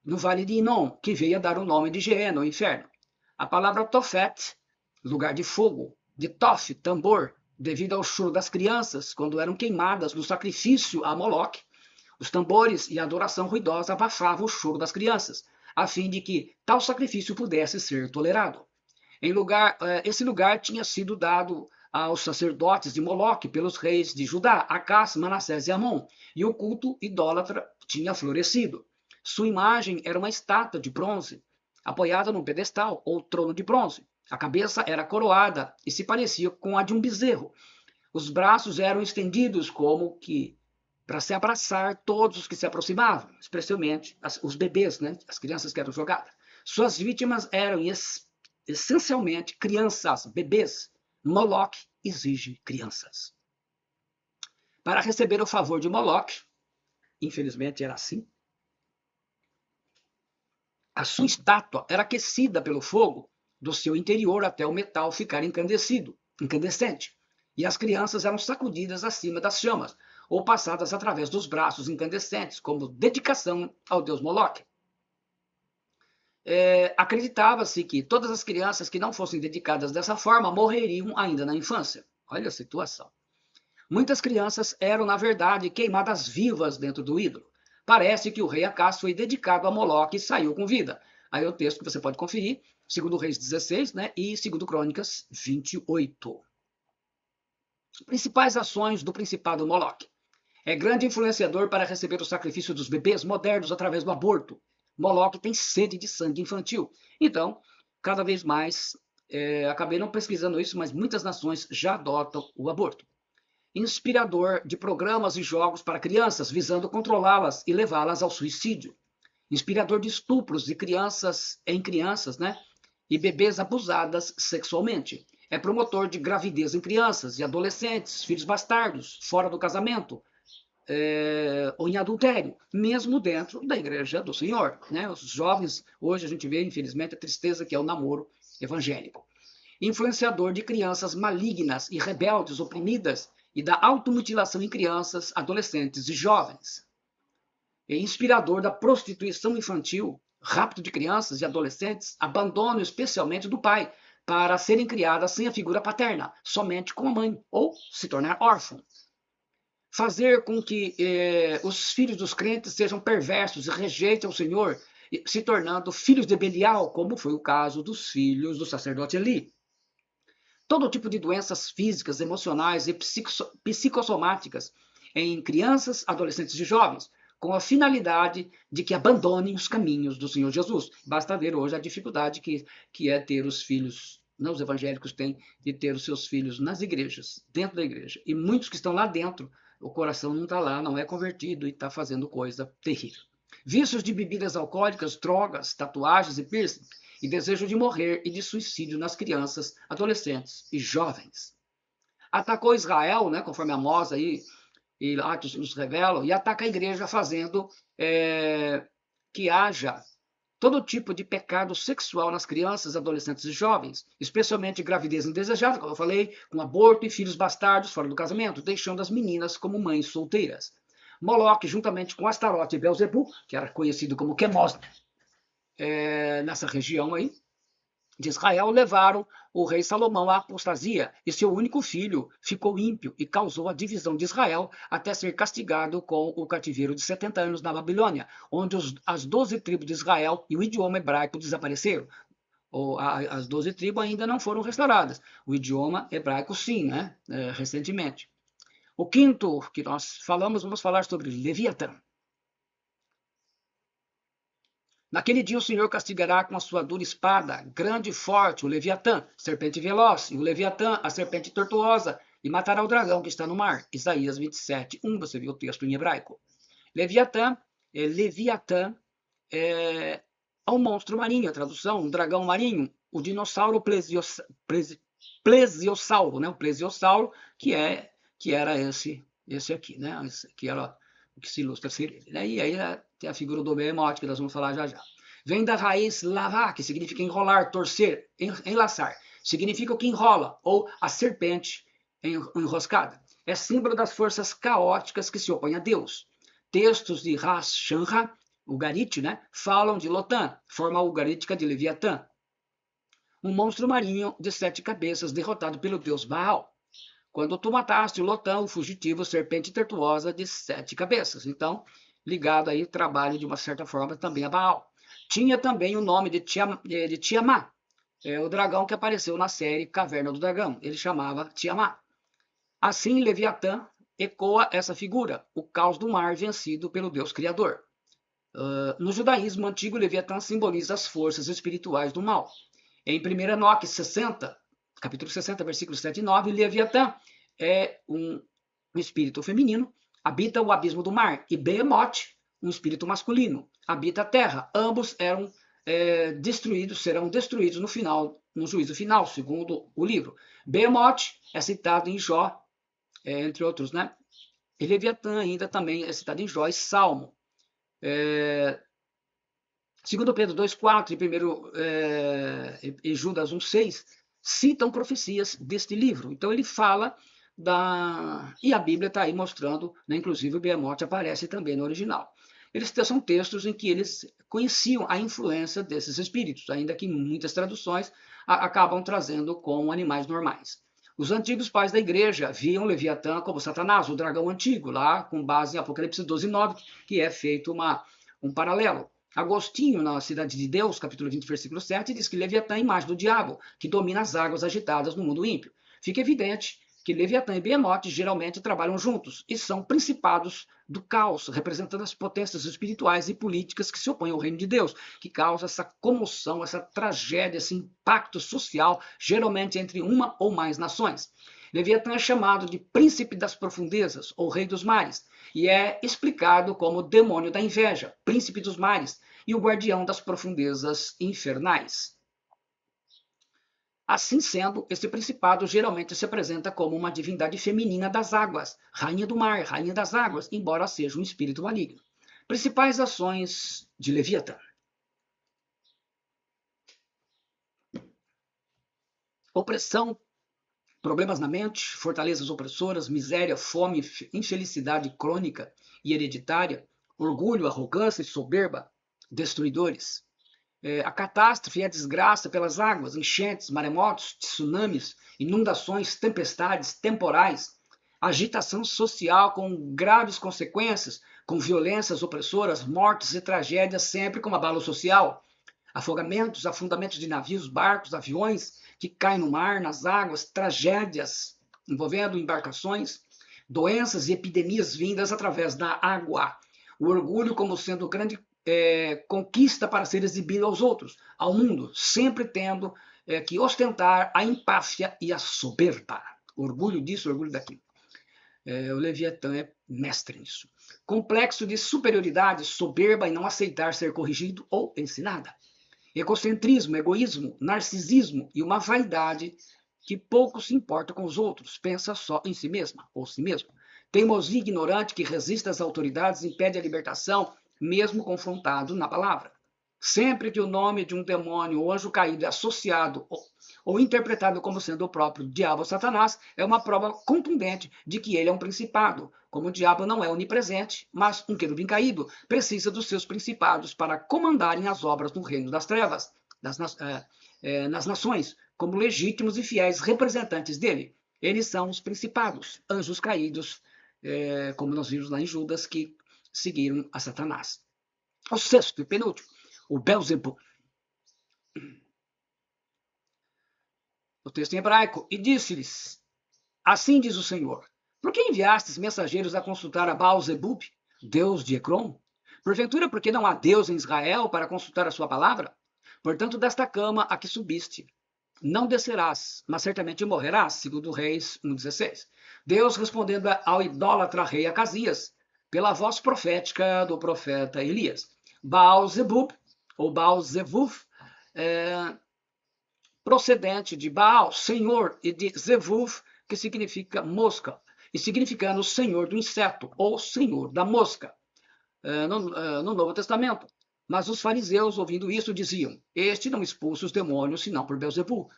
No Vale de Inom, que veio a dar o nome de Geena, o inferno. A palavra Tofet, lugar de fogo, de Tof, tambor, devido ao choro das crianças, quando eram queimadas no sacrifício a Moloque, os tambores e a adoração ruidosa abafavam o choro das crianças, a fim de que tal sacrifício pudesse ser tolerado. Esse lugar tinha sido dado aos sacerdotes de Moloque pelos reis de Judá, Acás, Manassés e Amon, e o culto idólatra tinha florescido. Sua imagem era uma estátua de bronze, apoiada num pedestal ou trono de bronze. A cabeça era coroada e se parecia com a de um bezerro. Os braços eram estendidos como que para se abraçar todos os que se aproximavam, especialmente os bebês, né? As crianças que eram jogadas. Suas vítimas eram essencialmente crianças, bebês. Moloque exige crianças. Para receber o favor de Moloque, infelizmente era assim, a sua estátua era aquecida pelo fogo do seu interior até o metal ficar incandescente, e as crianças eram sacudidas acima das chamas, ou passadas através dos braços incandescentes, como dedicação ao deus Moloque. Acreditava-se que todas as crianças que não fossem dedicadas dessa forma morreriam ainda na infância. Olha a situação. Muitas crianças eram, na verdade, queimadas vivas dentro do ídolo. Parece que o rei Acás foi dedicado a Moloque e saiu com vida. Aí é o texto que você pode conferir, 2 Reis 16, né, e 2 Crônicas 28. Principais ações do Principado Moloque. É grande influenciador para receber o sacrifício dos bebês modernos através do aborto. Moloque tem sede de sangue infantil. Então, cada vez mais, acabei não pesquisando isso, mas muitas nações já adotam o aborto. Inspirador de programas e jogos para crianças, visando controlá-las e levá-las ao suicídio. Inspirador de estupros de crianças né? E bebês abusadas sexualmente. É promotor de gravidez em crianças e adolescentes, filhos bastardos, fora do casamento, ou em adultério, mesmo dentro da igreja do Senhor. Né? Os jovens, hoje a gente vê, infelizmente, a tristeza que é o namoro evangélico. Influenciador de crianças malignas e rebeldes, oprimidas, e da automutilação em crianças, adolescentes e jovens. É inspirador da prostituição infantil, rapto de crianças e adolescentes, abandono especialmente do pai, para serem criadas sem a figura paterna, somente com a mãe, ou se tornar órfão. Fazer com que os filhos dos crentes sejam perversos e rejeitem o Senhor, se tornando filhos de Belial, como foi o caso dos filhos do sacerdote Eli. Todo tipo de doenças físicas, emocionais e psicossomáticas em crianças, adolescentes e jovens, com a finalidade de que abandonem os caminhos do Senhor Jesus. Basta ver hoje a dificuldade que é ter os filhos, não os evangélicos têm, de ter os seus filhos nas igrejas, dentro da igreja. E muitos que estão lá dentro, o coração não está lá, não é convertido e está fazendo coisa terrível. Vícios de bebidas alcoólicas, drogas, tatuagens e piercing, e desejo de morrer e de suicídio nas crianças, adolescentes e jovens. Atacou Israel, né, conforme Amós aí, e Atos nos revelam, e ataca a igreja fazendo que haja todo tipo de pecado sexual nas crianças, adolescentes e jovens, especialmente gravidez indesejada, como eu falei, com aborto e filhos bastardos fora do casamento, deixando as meninas como mães solteiras. Moloque, juntamente com Astarote e Belzebu, que era conhecido como Quemos, nessa região aí de Israel, levaram o rei Salomão à apostasia, e seu único filho ficou ímpio e causou a divisão de Israel até ser castigado com o cativeiro de 70 anos na Babilônia, onde as 12 tribos de Israel e o idioma hebraico desapareceram. As 12 tribos ainda não foram restauradas. O idioma hebraico, sim, né? Recentemente. O quinto que nós falamos, vamos falar sobre Leviatã. Naquele dia o Senhor castigará com a sua dura espada, grande e forte, o Leviatã, serpente veloz, e o Leviatã, a serpente tortuosa, e matará o dragão que está no mar. Isaías 27, 1, você viu o texto em hebraico. Leviatã é um monstro marinho, a tradução, um dragão marinho, o dinossauro plesiosauro, né? O plesiosauro, que era esse aqui, né? Que era o que se ilustra ser ele, né? E aí tem a figura do Behemoth, que nós vamos falar já já. Vem da raiz lavá, que significa enrolar, torcer, enlaçar. Significa o que enrola, ou a serpente enroscada. É símbolo das forças caóticas que se opõem a Deus. Textos de Ras Shanra, Ugarit, né, falam de Lotan, forma ugarítica de Leviatã. Um monstro marinho de 7 cabeças derrotado pelo deus Baal. Quando tu mataste o Lotan, o fugitivo, serpente tortuosa de 7 cabeças. Então, ligado aí, trabalho de uma certa forma também a Baal. Tinha também o nome de Tiamat, o dragão que apareceu na série Caverna do Dragão. Ele chamava Tiamat. Assim, Leviatã ecoa essa figura, o caos do mar vencido pelo Deus Criador. No judaísmo antigo, Leviatã simboliza as forças espirituais do mal. Em 1 Enoque 60, capítulo 60, versículos 7 e 9, Leviatã é um espírito feminino, habita o abismo do mar, e Behemoth, um espírito masculino, habita a terra. Ambos serão destruídos no juízo final, segundo o livro. Behemoth é citado em Jó, entre outros, né? E Leviatã ainda também é citado em Jó e Salmo. Segundo Pedro 2,4 e Judas 1,6 citam profecias deste livro. Então ele fala e a Bíblia está aí mostrando, né, inclusive o Behemoth aparece também no original. Eles são textos em que eles conheciam a influência desses espíritos, ainda que muitas traduções acabam trazendo com animais normais. Os antigos pais da igreja viam Leviatã como Satanás, o dragão antigo, lá com base em Apocalipse 12,9, que é feito um paralelo. Agostinho, na Cidade de Deus, capítulo 20, versículo 7, diz que Leviatã é a imagem do diabo, que domina as águas agitadas no mundo ímpio. Fica evidente que Leviatã e Behemoth geralmente trabalham juntos e são principados do caos, representando as potências espirituais e políticas que se opõem ao reino de Deus, que causa essa comoção, essa tragédia, esse impacto social, geralmente entre uma ou mais nações. Leviatã é chamado de príncipe das profundezas, ou rei dos mares, e é explicado como demônio da inveja, príncipe dos mares, e o guardião das profundezas infernais. Assim sendo, esse principado geralmente se apresenta como uma divindade feminina das águas, rainha do mar, rainha das águas, embora seja um espírito maligno. Principais ações de Leviatã. Opressão, problemas na mente, fortalezas opressoras, miséria, fome, infelicidade crônica e hereditária, orgulho, arrogância e soberba, destruidores. A catástrofe e a desgraça pelas águas, enchentes, maremotos, tsunamis, inundações, tempestades temporais, agitação social com graves consequências, com violências opressoras, mortes e tragédias sempre com abalo social, afogamentos, afundamentos de navios, barcos, aviões que caem no mar, nas águas, tragédias envolvendo embarcações, doenças e epidemias vindas através da água. O orgulho como sendo grande conquista para ser exibido aos outros, ao mundo, sempre tendo que ostentar a empáfia e a soberba. Orgulho disso, orgulho daquilo. O Leviatã é mestre nisso. Complexo de superioridade, soberba e não aceitar ser corrigido ou ensinada. Egocentrismo, egoísmo, narcisismo e uma vaidade que pouco se importa com os outros, pensa só em si mesma ou si mesmo. Teimosia ignorante que resiste às autoridades, impede a libertação, mesmo confrontado na palavra. Sempre que o nome de um demônio ou anjo caído é associado ou interpretado como sendo o próprio diabo ou Satanás, é uma prova contundente de que ele é um principado. Como o diabo não é onipresente, mas um querubim caído, precisa dos seus principados para comandarem as obras no reino das trevas, nas nações, como legítimos e fiéis representantes dele. Eles são os principados, anjos caídos, como nós vimos lá em Judas, que seguiram a Satanás. O sexto e penúltimo, o Belzebu. O texto em hebraico, e disse-lhes, assim diz o Senhor, por que enviastes mensageiros a consultar a Baal-zebub, Deus de Ecrom? Porventura, porque não há Deus em Israel para consultar a sua palavra? Portanto, desta cama a que subiste, não descerás, mas certamente morrerás, segundo Reis 1,16. Deus respondendo ao idólatra rei Acasias, pela voz profética do profeta Elias. Baal-zebub, ou Baal-zevuv, procedente de Baal, senhor, e de Zevuv, que significa mosca, e significando senhor do inseto, ou senhor da mosca, no Novo Testamento. Mas os fariseus, ouvindo isso, diziam, este não expulsa os demônios, senão por Belzebu,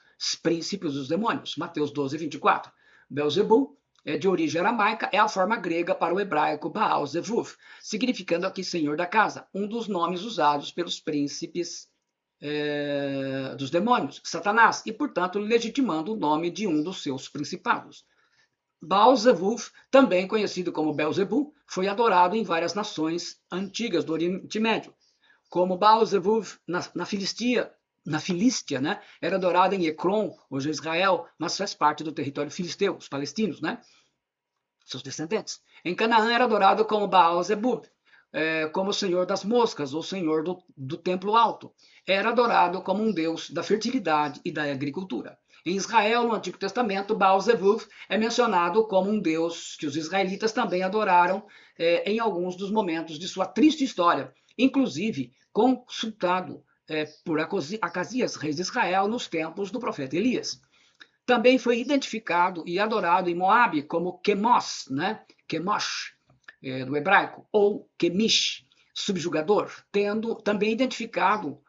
príncipe dos demônios. Mateus 12, 24. Belzebu, de origem aramaica, é a forma grega para o hebraico Baal-zevuv, significando aqui senhor da casa, um dos nomes usados pelos príncipes dos demônios, Satanás, e, portanto, legitimando o nome de um dos seus principados. Baal-zevuv, também conhecido como Belzebu, foi adorado em várias nações antigas do Oriente Médio. Como Baal-zevuv na Filístia, né, era adorado em Ecrom, hoje é Israel, mas faz parte do território filisteu, os palestinos, né, seus descendentes. Em Canaã era adorado como Baal-zebub, como senhor das moscas, ou senhor do templo alto. Era adorado como um deus da fertilidade e da agricultura. Em Israel, no Antigo Testamento, Baal-zevuv é mencionado como um deus que os israelitas também adoraram em alguns dos momentos de sua triste história, inclusive consultado por Acasias, rei de Israel, nos tempos do profeta Elias. Também foi identificado e adorado em Moabe como Quemos, né? Quemosh, do hebraico, ou Quemish, subjugador, tendo também identificado,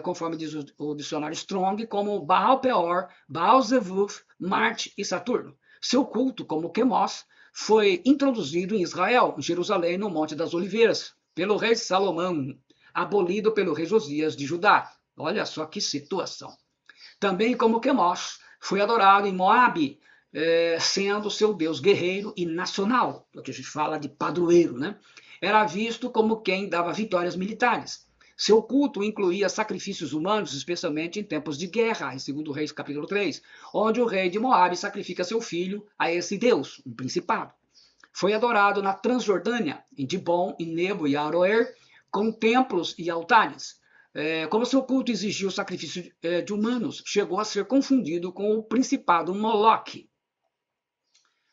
conforme diz o dicionário Strong, como Baal-peor, Baal-zevuv, Marte e Saturno. Seu culto, como Quemos, foi introduzido em Israel, em Jerusalém, no Monte das Oliveiras, pelo rei Salomão, abolido pelo rei Josias de Judá. Olha só que situação. Também como Quemos, foi adorado em Moabe, sendo seu deus guerreiro e nacional, o que a gente fala de padroeiro, né? Era visto como quem dava vitórias militares. Seu culto incluía sacrifícios humanos, especialmente em tempos de guerra, em 2 Reis capítulo 3, onde o rei de Moabe sacrifica seu filho a esse deus, um principado. Foi adorado na Transjordânia, em Dibon, em Nebo e Aroer, com templos e altares. Como seu culto exigia o sacrifício de humanos, chegou a ser confundido com o principado Moloque.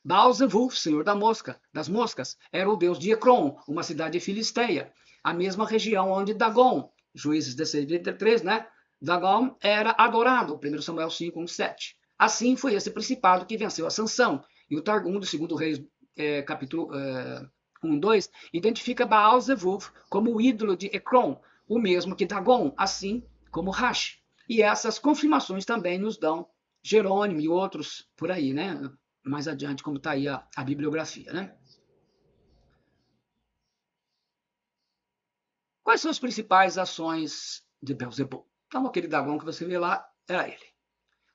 Baal-zevuv, senhor das moscas, era o deus de Ecrom, uma cidade filisteia, a mesma região onde Dagon, Juízes 16:33, né? Dagon era adorado, 1 Samuel 5:1-7. Assim foi esse principado que venceu a Sansão. E o Targum, do 2 Reis, capítulo 1:2, identifica Baal-zevuv como o ídolo de Ecrom, o mesmo que Dagon, assim como Rash. E essas confirmações também nos dão Jerônimo e outros por aí, né? Mais adiante, como está aí a bibliografia, né? Quais são as principais ações de Belzebu? Então, aquele Dagon que você vê lá, era ele.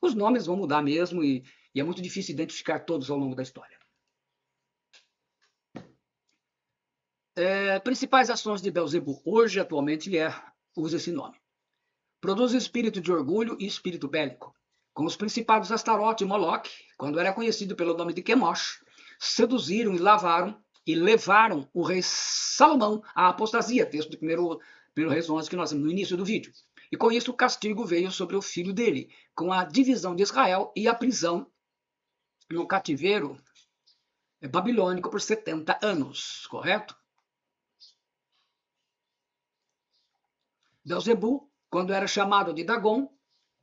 Os nomes vão mudar mesmo e é muito difícil identificar todos ao longo da história. Principais ações de Belzebu. Hoje, atualmente, ele usa esse nome. Produz espírito de orgulho e espírito bélico. Com os principados Astarote e Moloque, quando era conhecido pelo nome de Quemosh, seduziram e levaram o rei Salomão à apostasia, texto de 1 Reis 11 que nós vimos no início do vídeo. E com isso o castigo veio sobre o filho dele, com a divisão de Israel e a prisão no cativeiro babilônico por 70 anos, correto? Belzebu, quando era chamado de Dagon,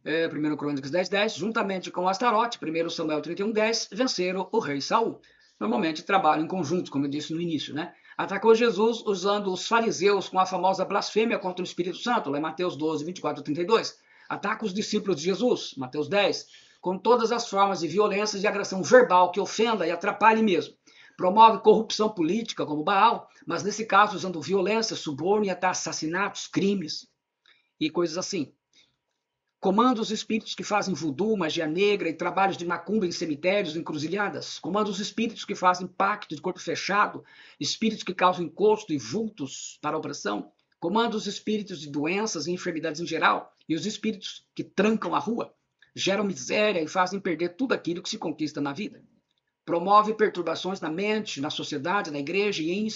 1 Crônicas 10:10, juntamente com Astarote, 1 Samuel 31:10, venceram o rei Saul. Normalmente trabalham em conjunto, como eu disse no início, né? Atacou Jesus usando os fariseus com a famosa blasfêmia contra o Espírito Santo, lá em Mateus 12, 24 e 32. Ataca os discípulos de Jesus, Mateus 10, com todas as formas de violência e agressão verbal que ofenda e atrapalhe mesmo. Promove corrupção política, como Baal, mas nesse caso usando violência, suborno e até assassinatos, crimes e coisas assim. Comanda os espíritos que fazem voodoo, magia negra e trabalhos de macumba em cemitérios, encruzilhadas. Comanda os espíritos que fazem pacto de corpo fechado, espíritos que causam encosto e vultos para a opressão. Comanda os espíritos de doenças e enfermidades em geral e os espíritos que trancam a rua, geram miséria e fazem perder tudo aquilo que se conquista na vida. Promove perturbações na mente, na sociedade, na igreja e em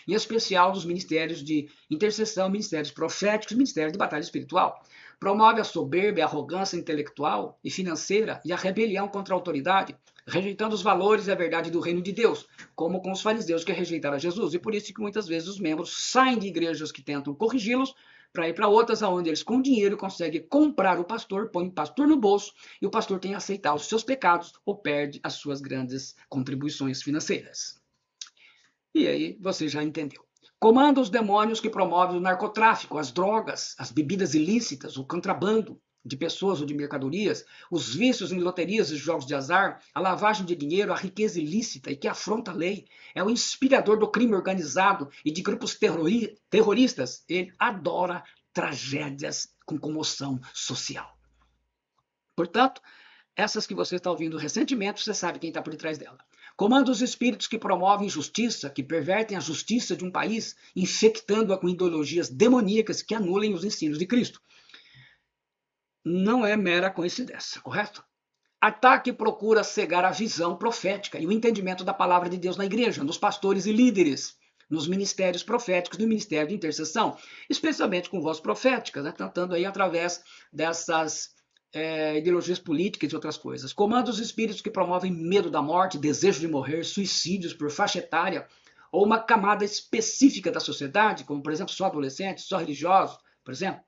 especial nos ministérios de intercessão, ministérios proféticos, ministérios de batalha espiritual. Promove a soberba, a arrogância intelectual e financeira e a rebelião contra a autoridade, rejeitando os valores e a verdade do reino de Deus, como com os fariseus que rejeitaram Jesus. E por isso que muitas vezes os membros saem de igrejas que tentam corrigi-los para ir para outras onde eles com dinheiro conseguem comprar o pastor, põe o pastor no bolso e o pastor tem que aceitar os seus pecados ou perde as suas grandes contribuições financeiras. E aí você já entendeu. Comanda os demônios que promovem o narcotráfico, as drogas, as bebidas ilícitas, o contrabando de pessoas ou de mercadorias, os vícios em loterias e jogos de azar, a lavagem de dinheiro, a riqueza ilícita e que afronta a lei. É o inspirador do crime organizado e de grupos terroristas. Ele adora tragédias com comoção social. Portanto, essas que você está ouvindo recentemente, você sabe quem está por detrás dela. Comanda os espíritos que promovem justiça, que pervertem a justiça de um país, infectando-a com ideologias demoníacas que anulem os ensinos de Cristo. Não é mera coincidência, correto? Ataque procura cegar a visão profética e o entendimento da palavra de Deus na igreja, nos pastores e líderes, nos ministérios proféticos, no ministério de intercessão, especialmente com voz profética, né? Tentando aí através dessas ideologias políticas e outras coisas. Comanda os espíritos que promovem medo da morte, desejo de morrer, suicídios por faixa etária, ou uma camada específica da sociedade, como, por exemplo, só adolescentes, só religiosos, por exemplo.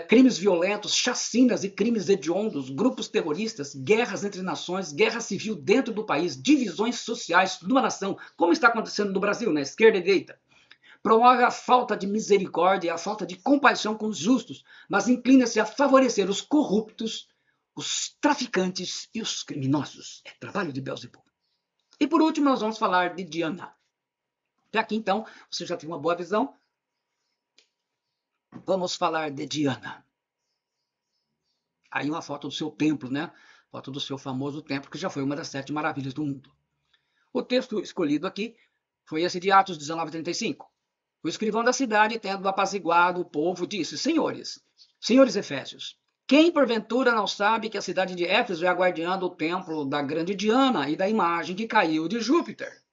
Crimes violentos, chacinas e crimes hediondos, grupos terroristas, guerras entre nações, guerra civil dentro do país, divisões sociais de uma nação, como está acontecendo no Brasil, na esquerda e direita. Promove a falta de misericórdia e a falta de compaixão com os justos, mas inclina-se a favorecer os corruptos, os traficantes e os criminosos. É trabalho de Belzebu. E por último, nós vamos falar de Diana. Até aqui, então, você já tem uma boa visão. Vamos falar de Diana. Aí uma foto do seu templo, né? Foto do seu famoso templo, que já foi uma das 7 maravilhas do mundo. O texto escolhido aqui foi esse de Atos 19:35. O escrivão da cidade, tendo apaziguado o povo, disse: Senhores Efésios, quem porventura não sabe que a cidade de Éfeso é a guardiã do templo da grande Diana e da imagem que caiu de Júpiter?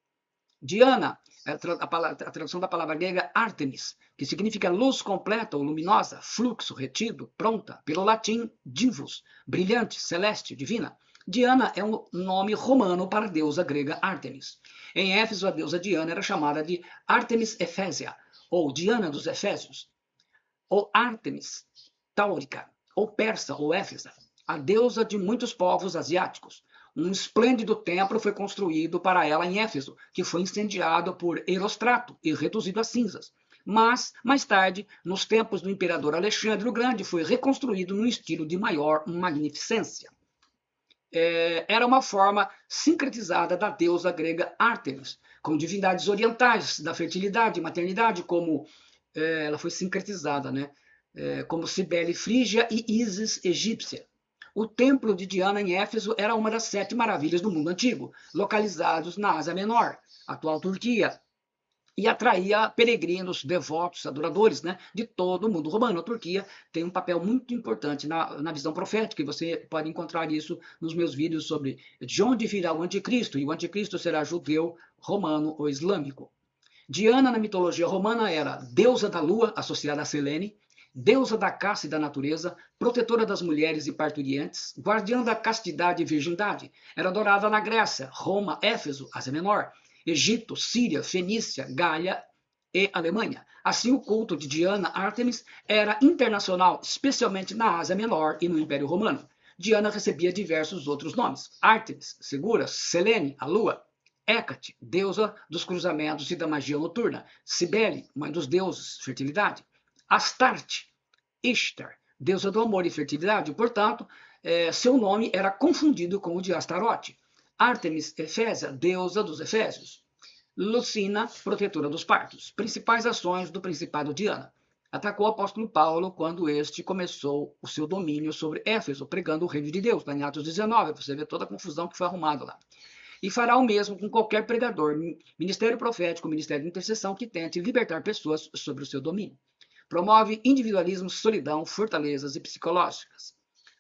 Diana é a tradução da palavra grega Ártemis, que significa luz completa ou luminosa, fluxo, retido, pronta, pelo latim divus, brilhante, celeste, divina. Diana é um nome romano para a deusa grega Ártemis. Em Éfeso, a deusa Diana era chamada de Ártemis Efésia, ou Diana dos Efésios, ou Ártemis Táurica, ou Persa, ou Éfesa, a deusa de muitos povos asiáticos. Um esplêndido templo foi construído para ela em Éfeso, que foi incendiado por Erostrato e reduzido a cinzas. Mas, mais tarde, nos tempos do imperador Alexandre o Grande, foi reconstruído num estilo de maior magnificência. Era uma forma sincretizada da deusa grega Ártemis, com divindades orientais da fertilidade e maternidade, como ela foi sincretizada, né? Como Cibele frígia e Ísis egípcia. O templo de Diana em Éfeso era uma das 7 maravilhas do mundo antigo, localizados na Ásia Menor, atual Turquia. e atraía peregrinos, devotos, adoradores, né, de todo o mundo romano. A Turquia tem um papel muito importante na visão profética, e você pode encontrar isso nos meus vídeos sobre de onde virá o anticristo, e o anticristo será judeu, romano ou islâmico. Diana, na mitologia romana, era deusa da lua, associada a Selene, deusa da caça e da natureza, protetora das mulheres e parturientes, guardiã da castidade e virgindade. Era adorada na Grécia, Roma, Éfeso, Ásia Menor, Egito, Síria, Fenícia, Gália e Alemanha. Assim, o culto de Diana Ártemis era internacional, especialmente na Ásia Menor e no Império Romano. Diana recebia diversos outros nomes: Ártemis, segura, Selene, a lua, Hécate, deusa dos cruzamentos e da magia noturna. Cibele, mãe dos deuses, fertilidade. Astarte, Ishtar, deusa do amor e fertilidade. Portanto, seu nome era confundido com o de Astarote. Ártemis Efésia, deusa dos Efésios. Lucina, protetora dos partos. Principais ações do Principado de Diana. Atacou o apóstolo Paulo quando este começou o seu domínio sobre Éfeso, pregando o reino de Deus, lá em Atos 19. Você vê toda a confusão que foi arrumada lá. E fará o mesmo com qualquer pregador, ministério profético, ministério de intercessão, que tente libertar pessoas sobre o seu domínio. Promove individualismo, solidão, fortalezas e psicológicas.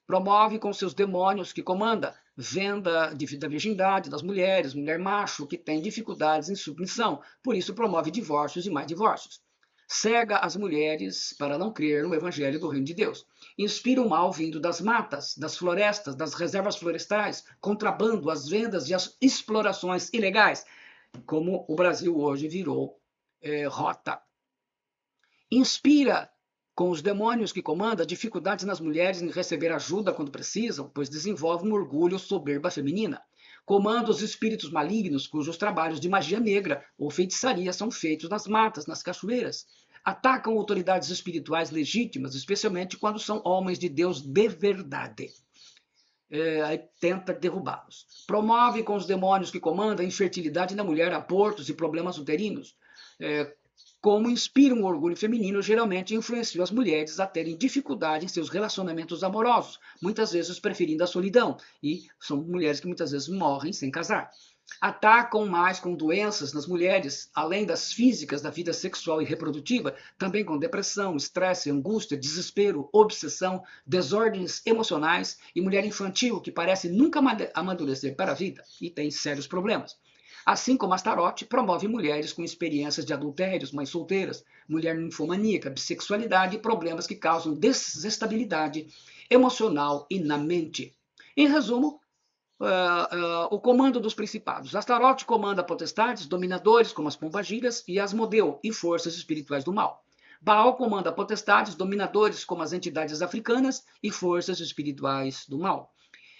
Promove com seus demônios que comanda venda da virgindade das mulheres, mulher macho que tem dificuldades em submissão, por isso promove divórcios e mais divórcios. Cega as mulheres para não crer no evangelho do reino de Deus. Inspira o mal vindo das matas, das florestas, das reservas florestais, contrabando, as vendas e as explorações ilegais, como o Brasil hoje virou rota. Inspira com os demônios que comanda dificuldades nas mulheres em receber ajuda quando precisam, pois desenvolve um orgulho soberba feminina. Comanda os espíritos malignos, cujos trabalhos de magia negra ou feitiçaria são feitos nas matas, nas cachoeiras. Atacam autoridades espirituais legítimas, especialmente quando são homens de Deus de verdade. Tenta derrubá-los. Promove com os demônios que comanda a infertilidade na mulher, abortos e problemas uterinos. Como inspira um orgulho feminino, geralmente influencia as mulheres a terem dificuldade em seus relacionamentos amorosos, muitas vezes preferindo a solidão, e são mulheres que muitas vezes morrem sem casar. Atacam mais com doenças nas mulheres, além das físicas da vida sexual e reprodutiva, também com depressão, estresse, angústia, desespero, obsessão, desordens emocionais e mulher infantil que parece nunca amadurecer para a vida e tem sérios problemas. Assim como Astarote, promove mulheres com experiências de adultérios, mães solteiras, mulher ninfomaníaca, bissexualidade e problemas que causam desestabilidade emocional e na mente. Em resumo, o comando dos principados. Astarote comanda potestades, dominadores como as pombagiras e Asmodeu e forças espirituais do mal. Baal comanda potestades, dominadores como as entidades africanas e forças espirituais do mal.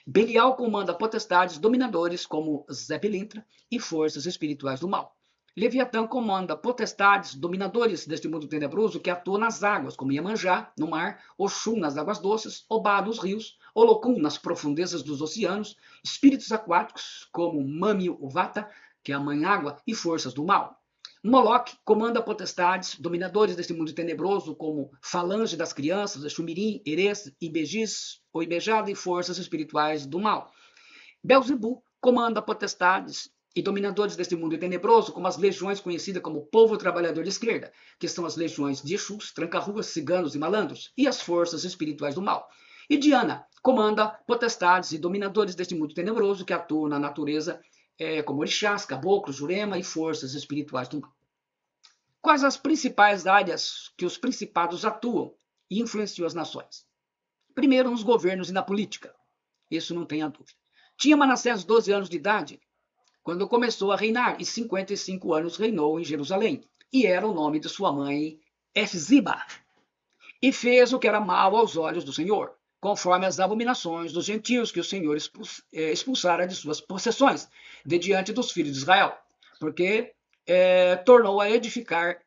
Belial comanda potestades, dominadores como Zé Pilintra e forças espirituais do mal. Leviatã comanda potestades, dominadores deste mundo tenebroso que atuam nas águas, como Iemanjá, no mar, Oxum nas águas doces, Obá nos rios, Olocum nas profundezas dos oceanos, espíritos aquáticos, como Mami Uvata, que é a mãe água, e forças do mal. Moloch comanda potestades, dominadores deste mundo tenebroso, como Falange das crianças, Exumirim, Erez, Ibejis, ou Ibejada e forças espirituais do mal. Belzebu comanda potestades e dominadores deste mundo tenebroso, como as legiões conhecidas como povo trabalhador de esquerda, que são as legiões de Exus, tranca-ruas, ciganos e malandros, e as forças espirituais do mal. E Diana comanda potestades e dominadores deste mundo tenebroso que atuam na natureza, como orixás, caboclos, jurema e forças espirituais do mal. Quais as principais áreas que os principados atuam e influenciam as nações? Primeiro, nos governos e na política. Isso não tem a dúvida. Tinha Manassés 12 anos de idade quando começou a reinar, e 55 anos reinou em Jerusalém. E era o nome de sua mãe, Efziba. E fez o que era mal aos olhos do Senhor, conforme as abominações dos gentios que o Senhor expulsara de suas possessões, de diante dos filhos de Israel, porque tornou a edificar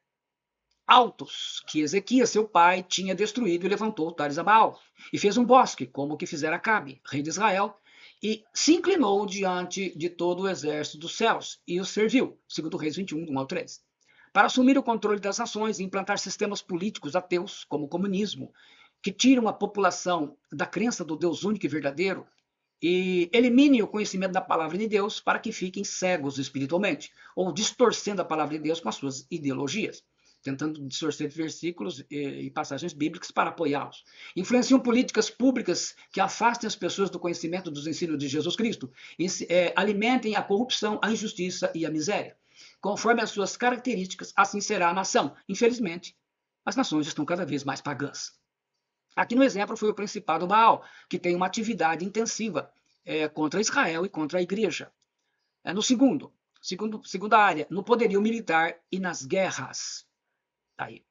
altos que Ezequias, seu pai, tinha destruído e levantou altares a Baal, e fez um bosque, como o que fizera Acabe, rei de Israel, e se inclinou diante de todo o exército dos céus, e os serviu, segundo Reis 21, 1 ao 3. Para assumir o controle das nações e implantar sistemas políticos ateus, como o comunismo, que tiram a população da crença do Deus único e verdadeiro, e elimine o conhecimento da palavra de Deus para que fiquem cegos espiritualmente, ou distorcendo a palavra de Deus com as suas ideologias, tentando distorcer versículos e passagens bíblicas para apoiá-los. Influenciam políticas públicas que afastem as pessoas do conhecimento dos ensinos de Jesus Cristo, e alimentem a corrupção, a injustiça e a miséria. Conforme as suas características, assim será a nação. Infelizmente, as nações estão cada vez mais pagãs. Aqui no exemplo foi o Principado Baal, que tem uma atividade intensiva contra Israel e contra a igreja. No segunda área, no poderio militar e nas guerras. Aí.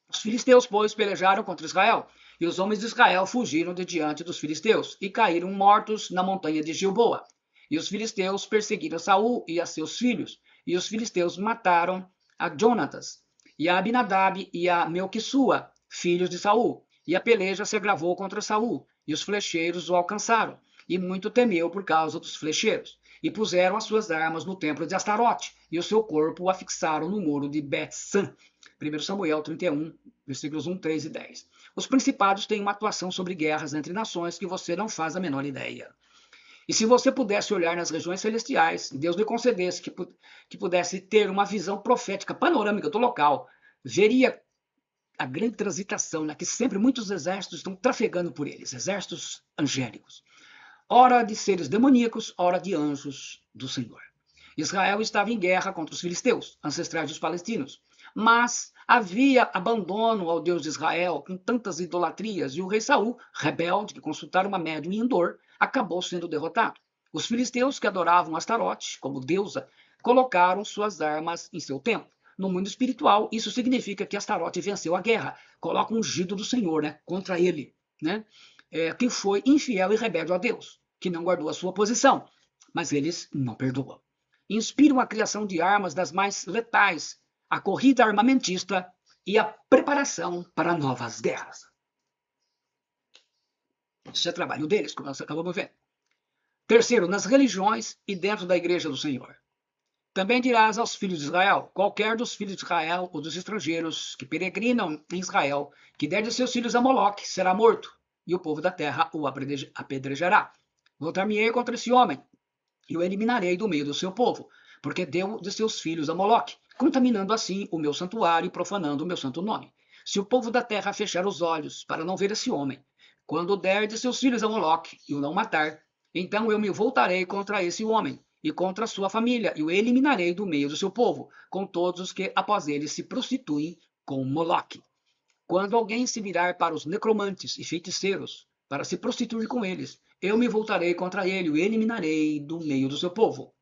Os filisteus, pois, pelejaram contra Israel, e os homens de Israel fugiram de diante dos filisteus, e caíram mortos na montanha de Gilboa. E os filisteus perseguiram Saul e a seus filhos, e os filisteus mataram a Jonatas, e a Abinadab e a Melquissua, filhos de Saul. E a peleja se agravou contra Saul, e os flecheiros o alcançaram, e muito temeu por causa dos flecheiros. E puseram as suas armas no templo de Astarote, e o seu corpo o afixaram no muro de Bet-san. 1 Samuel 31, versículos 1, 3 e 10. Os principados têm uma atuação sobre guerras entre nações que você não faz a menor ideia. E se você pudesse olhar nas regiões celestiais, Deus lhe concedesse que pudesse ter uma visão profética panorâmica do local, veria a grande transitação, né, que sempre muitos exércitos estão trafegando por eles, exércitos angélicos. Ora de seres demoníacos, ora de anjos do Senhor. Israel estava em guerra contra os filisteus, ancestrais dos palestinos, mas havia abandono ao Deus de Israel com tantas idolatrias, e o rei Saul, rebelde, que consultara uma médium em Endor, acabou sendo derrotado. Os filisteus, que adoravam Astarote como deusa, colocaram suas armas em seu templo. No mundo espiritual, isso significa que Astarote venceu a guerra, coloca um ungido do Senhor, né, contra ele, né, que foi infiel e rebelde a Deus, que não guardou a sua posição, mas eles não perdoam. Inspiram a criação de armas das mais letais, a corrida armamentista e a preparação para novas guerras. Isso é trabalho deles, como nós acabamos de ver. Terceiro, nas religiões e dentro da igreja do Senhor. Também dirás aos filhos de Israel: qualquer dos filhos de Israel ou dos estrangeiros que peregrinam em Israel, que der de seus filhos a Moloque, será morto, e o povo da terra o apedrejará. Voltar-me-ei contra esse homem, e o eliminarei do meio do seu povo, porque deu de seus filhos a Moloque, contaminando assim o meu santuário e profanando o meu santo nome. Se o povo da terra fechar os olhos para não ver esse homem, quando der de seus filhos a Moloque e o não matar, então eu me voltarei contra esse homem e contra a sua família, e o eliminarei do meio do seu povo, com todos os que após ele se prostituem com Moloque. Quando alguém se virar para os necromantes e feiticeiros, para se prostituir com eles, eu me voltarei contra ele e o eliminarei do meio do seu povo.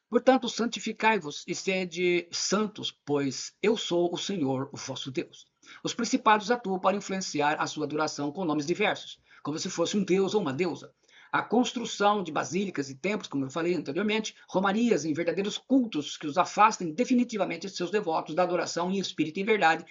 Portanto, santificai-vos e sede santos, pois eu sou o Senhor, o vosso Deus. Os principados atuam para influenciar a sua adoração com nomes diversos, como se fosse um deus ou uma deusa. A construção de basílicas e templos, como eu falei anteriormente, romarias em verdadeiros cultos que os afastem definitivamente de seus devotos da adoração em espírito e em verdade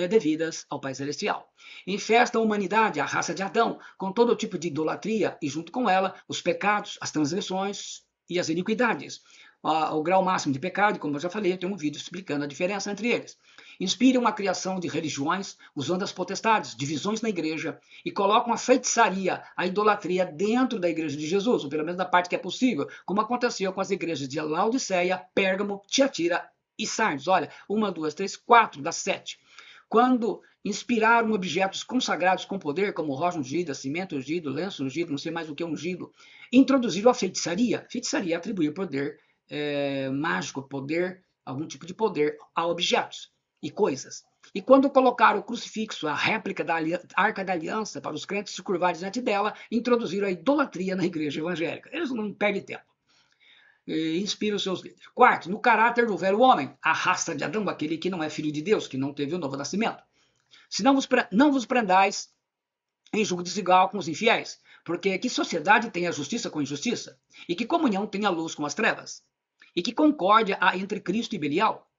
devidas ao Pai Celestial. Infestam a humanidade, a raça de Adão, com todo tipo de idolatria e, junto com ela, os pecados, as transgressões e as iniquidades. O grau máximo de pecado, como eu já falei, eu tenho um vídeo explicando a diferença entre eles. Inspiram a criação de religiões, usando as potestades, divisões na igreja, e colocam a feitiçaria, a idolatria dentro da igreja de Jesus, ou pelo menos da parte que é possível, como aconteceu com as igrejas de Laodiceia, Pérgamo, Tiatira e Sardes. Olha, 1, 2, 3, 4 das 7. Quando inspiraram objetos consagrados com poder, como rocha ungida, cimento ungido, lenço ungido, não sei mais o que ungido, introduziram a feitiçaria. Feitiçaria é atribuir poder mágico, poder, algum tipo de poder a objetos e coisas. E quando colocaram o crucifixo, a réplica da Arca da Aliança, para os crentes se curvarem diante dela, introduziram a idolatria na igreja evangélica. Eles não perdem tempo. Inspiram os seus líderes. Quarto, no caráter do velho homem, a raça de Adão, aquele que não é filho de Deus, que não teve o novo nascimento. Se não vos prendais em julgo desigual com os infiéis, porque que sociedade tem a justiça com a injustiça? E que comunhão tem a luz com as trevas? E que concórdia há entre Cristo e Belial?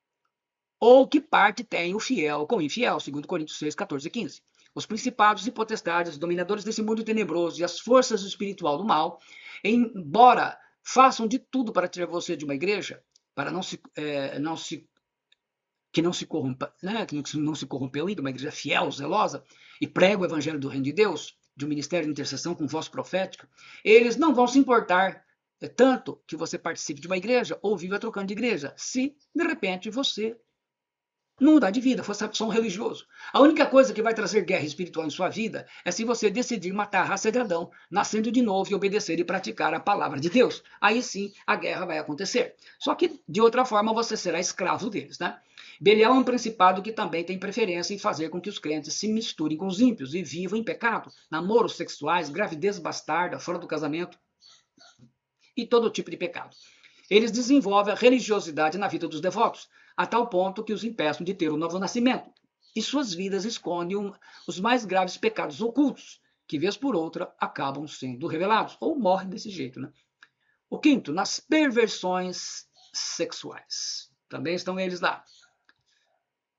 Ou que parte tem o fiel com o infiel, segundo Coríntios 6, 14 e 15. Os principados e potestades, dominadores desse mundo tenebroso e as forças espiritual do mal, embora façam de tudo para tirar você de uma igreja, para que não se corrompeu ainda, uma igreja fiel, zelosa, e prega o evangelho do reino de Deus, de um ministério de intercessão com voz profética, eles não vão se importar tanto que você participe de uma igreja ou viva trocando de igreja, se de repente você não mudar de vida, for só um religioso. A única coisa que vai trazer guerra espiritual em sua vida é se você decidir matar a raça de Adão, nascendo de novo e obedecer e praticar a palavra de Deus. Aí sim a guerra vai acontecer. Só que de outra forma você será escravo deles, né? Belial é um principado que também tem preferência em fazer com que os crentes se misturem com os ímpios e vivam em pecado, namoros sexuais, gravidez bastarda, fora do casamento e todo tipo de pecado. Eles desenvolvem a religiosidade na vida dos devotos, a tal ponto que os impeçam de ter um novo nascimento. E suas vidas escondem os mais graves pecados ocultos, que vez por outra acabam sendo revelados, ou morrem desse jeito, né? O quinto, nas perversões sexuais. Também estão eles lá.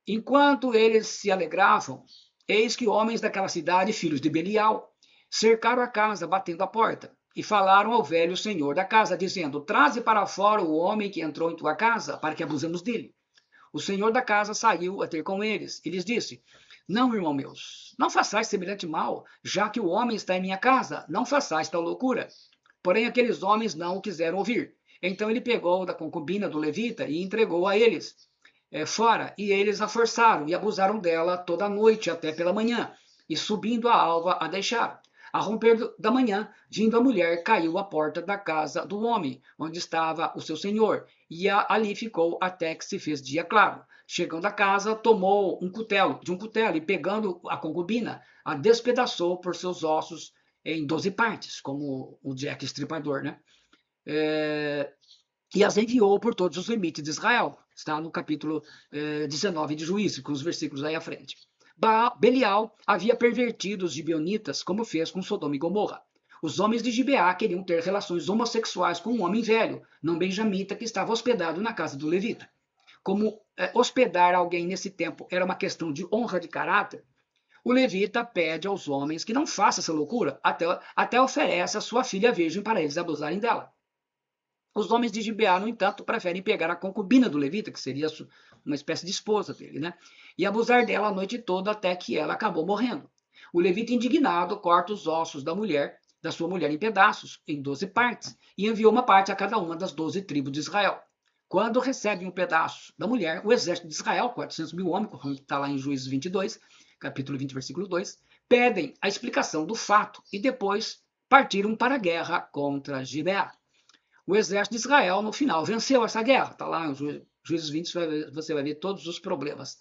Enquanto eles se alegravam, eis que homens daquela cidade, filhos de Belial, cercaram a casa, batendo a porta. E falaram ao velho senhor da casa, dizendo: traze para fora o homem que entrou em tua casa, para que abusemos dele. O senhor da casa saiu a ter com eles e lhes disse: não, irmão meus, não façais semelhante mal, já que o homem está em minha casa, não façais tal loucura. Porém aqueles homens não o quiseram ouvir. Então ele pegou da concubina do levita e entregou a eles fora, e eles a forçaram e abusaram dela toda a noite até pela manhã, e subindo a alva a deixaram. A romper da manhã, vindo a mulher, caiu à porta da casa do homem, onde estava o seu senhor, e ali ficou até que se fez dia claro. Chegando à casa, tomou de um cutelo, e pegando a concubina, a despedaçou por seus ossos em 12 partes, como o Jack Estripador, né? E as enviou por todos os limites de Israel. Está no capítulo 19 de Juízes, com os versículos aí à frente. Belial havia pervertido os gibeonitas, como fez com Sodoma e Gomorra. Os homens de Gibeá queriam ter relações homossexuais com um homem velho, não benjamita, que estava hospedado na casa do levita. Como hospedar alguém nesse tempo era uma questão de honra de caráter, o levita pede aos homens que não façam essa loucura, até oferece a sua filha virgem para eles abusarem dela. Os homens de Gibeá, no entanto, preferem pegar a concubina do levita, que seria uma espécie de esposa dele, né? E abusar dela a noite toda até que ela acabou morrendo. O levita, indignado, corta os ossos da sua mulher em pedaços, em 12 partes, e enviou uma parte a cada uma das 12 tribos de Israel. Quando recebem um pedaço da mulher, o exército de Israel, 400 mil homens, como está lá em Juízes 22, capítulo 20, versículo 2, pedem a explicação do fato e depois partiram para a guerra contra Gibeá. O exército de Israel, no final, venceu essa guerra. Está lá em Juízes 20, você vai ver todos os problemas.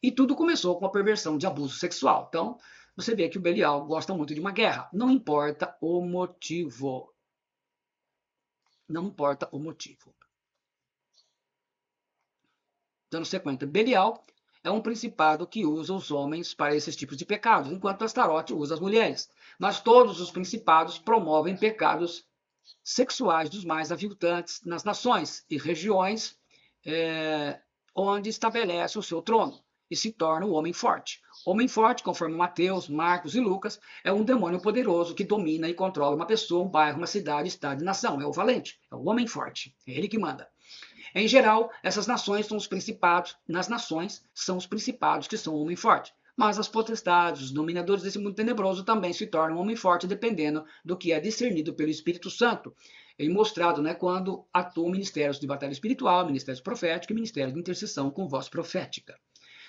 E tudo começou com a perversão de abuso sexual. Então, você vê que o Belial gosta muito de uma guerra. Não importa o motivo. Não importa o motivo. Dando sequência, Belial é um principado que usa os homens para esses tipos de pecados, enquanto Astarote usa as mulheres. Mas todos os principados promovem pecados sexuais dos mais aviltantes nas nações e regiões onde estabelece o seu trono e se torna o homem forte. Homem forte, conforme Mateus, Marcos e Lucas, é um demônio poderoso que domina e controla uma pessoa, um bairro, uma cidade, estado e nação. É o valente, é o homem forte, é ele que manda. Em geral, essas nações são os principados, nas nações são os principados que são o homem forte. Mas as potestades, os dominadores desse mundo tenebroso também se tornam homem forte, dependendo do que é discernido pelo Espírito Santo e mostrado, né, quando atuam ministérios de batalha espiritual, ministérios proféticos e ministérios de intercessão com voz profética.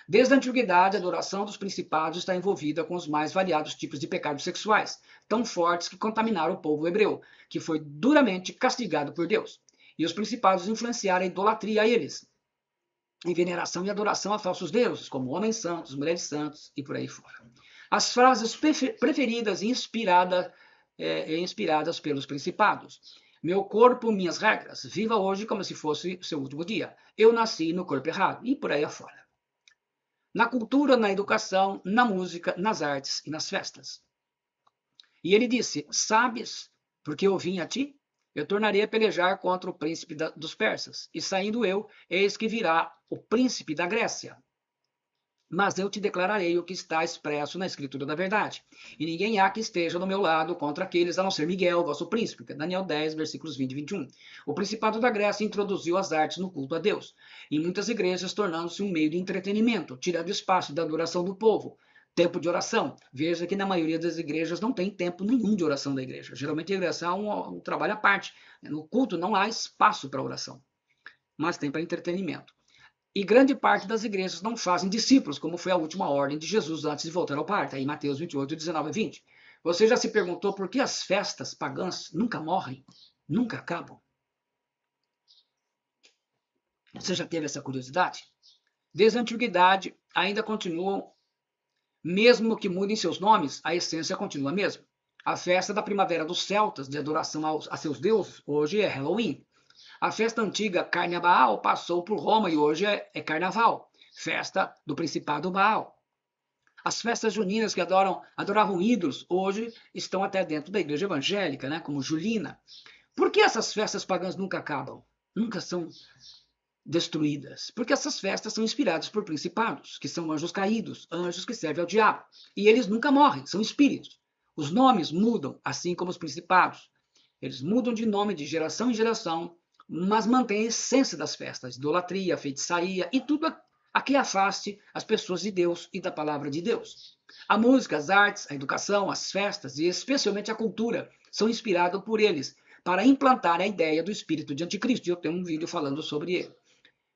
Desde a antiguidade, a adoração dos principados está envolvida com os mais variados tipos de pecados sexuais, tão fortes que contaminaram o povo hebreu, que foi duramente castigado por Deus. E os principados influenciaram a idolatria a eles, em veneração e adoração a falsos deuses, como homens santos, mulheres santos e por aí fora. As frases preferidas e inspiradas pelos principados. Meu corpo, minhas regras. Viva hoje como se fosse seu último dia. Eu nasci no corpo errado. E por aí afora. Na cultura, na educação, na música, nas artes e nas festas. E ele disse: sabes, porque eu vim a ti? Eu tornarei a pelejar contra o príncipe dos persas, e saindo eu, eis que virá o príncipe da Grécia. Mas eu te declararei o que está expresso na escritura da verdade. E ninguém há que esteja do meu lado contra aqueles, a não ser Miguel, vosso príncipe. Daniel 10, versículos 20 e 21. O principado da Grécia introduziu as artes no culto a Deus, em muitas igrejas tornando-se um meio de entretenimento, tirando espaço da adoração do povo. tempo de oração. Veja que na maioria das igrejas não tem tempo nenhum de oração da igreja. Geralmente a igreja é um trabalho à parte. No culto não há espaço para oração, mas tem para entretenimento. E grande parte das igrejas não fazem discípulos, como foi a última ordem de Jesus antes de voltar ao Pai, está em Mateus 28, 19 e 20. Você já se perguntou por que as festas pagãs nunca morrem, nunca acabam? Você já teve essa curiosidade? Desde a antiguidade ainda continuam, mesmo que mudem seus nomes, a essência continua a mesma. A festa da primavera dos celtas, de adoração a seus deuses, hoje é Halloween. A festa antiga Carnaval passou por Roma e hoje é Carnaval, festa do Principado Baal. As festas juninas que adoravam ídolos, hoje estão até dentro da igreja evangélica, né, como Julina. Por que essas festas pagãs nunca acabam? Nunca são destruídas? Porque essas festas são inspiradas por principados, que são anjos caídos, anjos que servem ao diabo. E eles nunca morrem, são espíritos. Os nomes mudam, assim como os principados. Eles mudam de nome de geração em geração, mas mantém a essência das festas, idolatria, feitiçaria e tudo a que afaste as pessoas de Deus e da palavra de Deus. A música, as artes, a educação, as festas e especialmente a cultura são inspiradas por eles para implantar a ideia do espírito de anticristo. E eu tenho um vídeo falando sobre ele,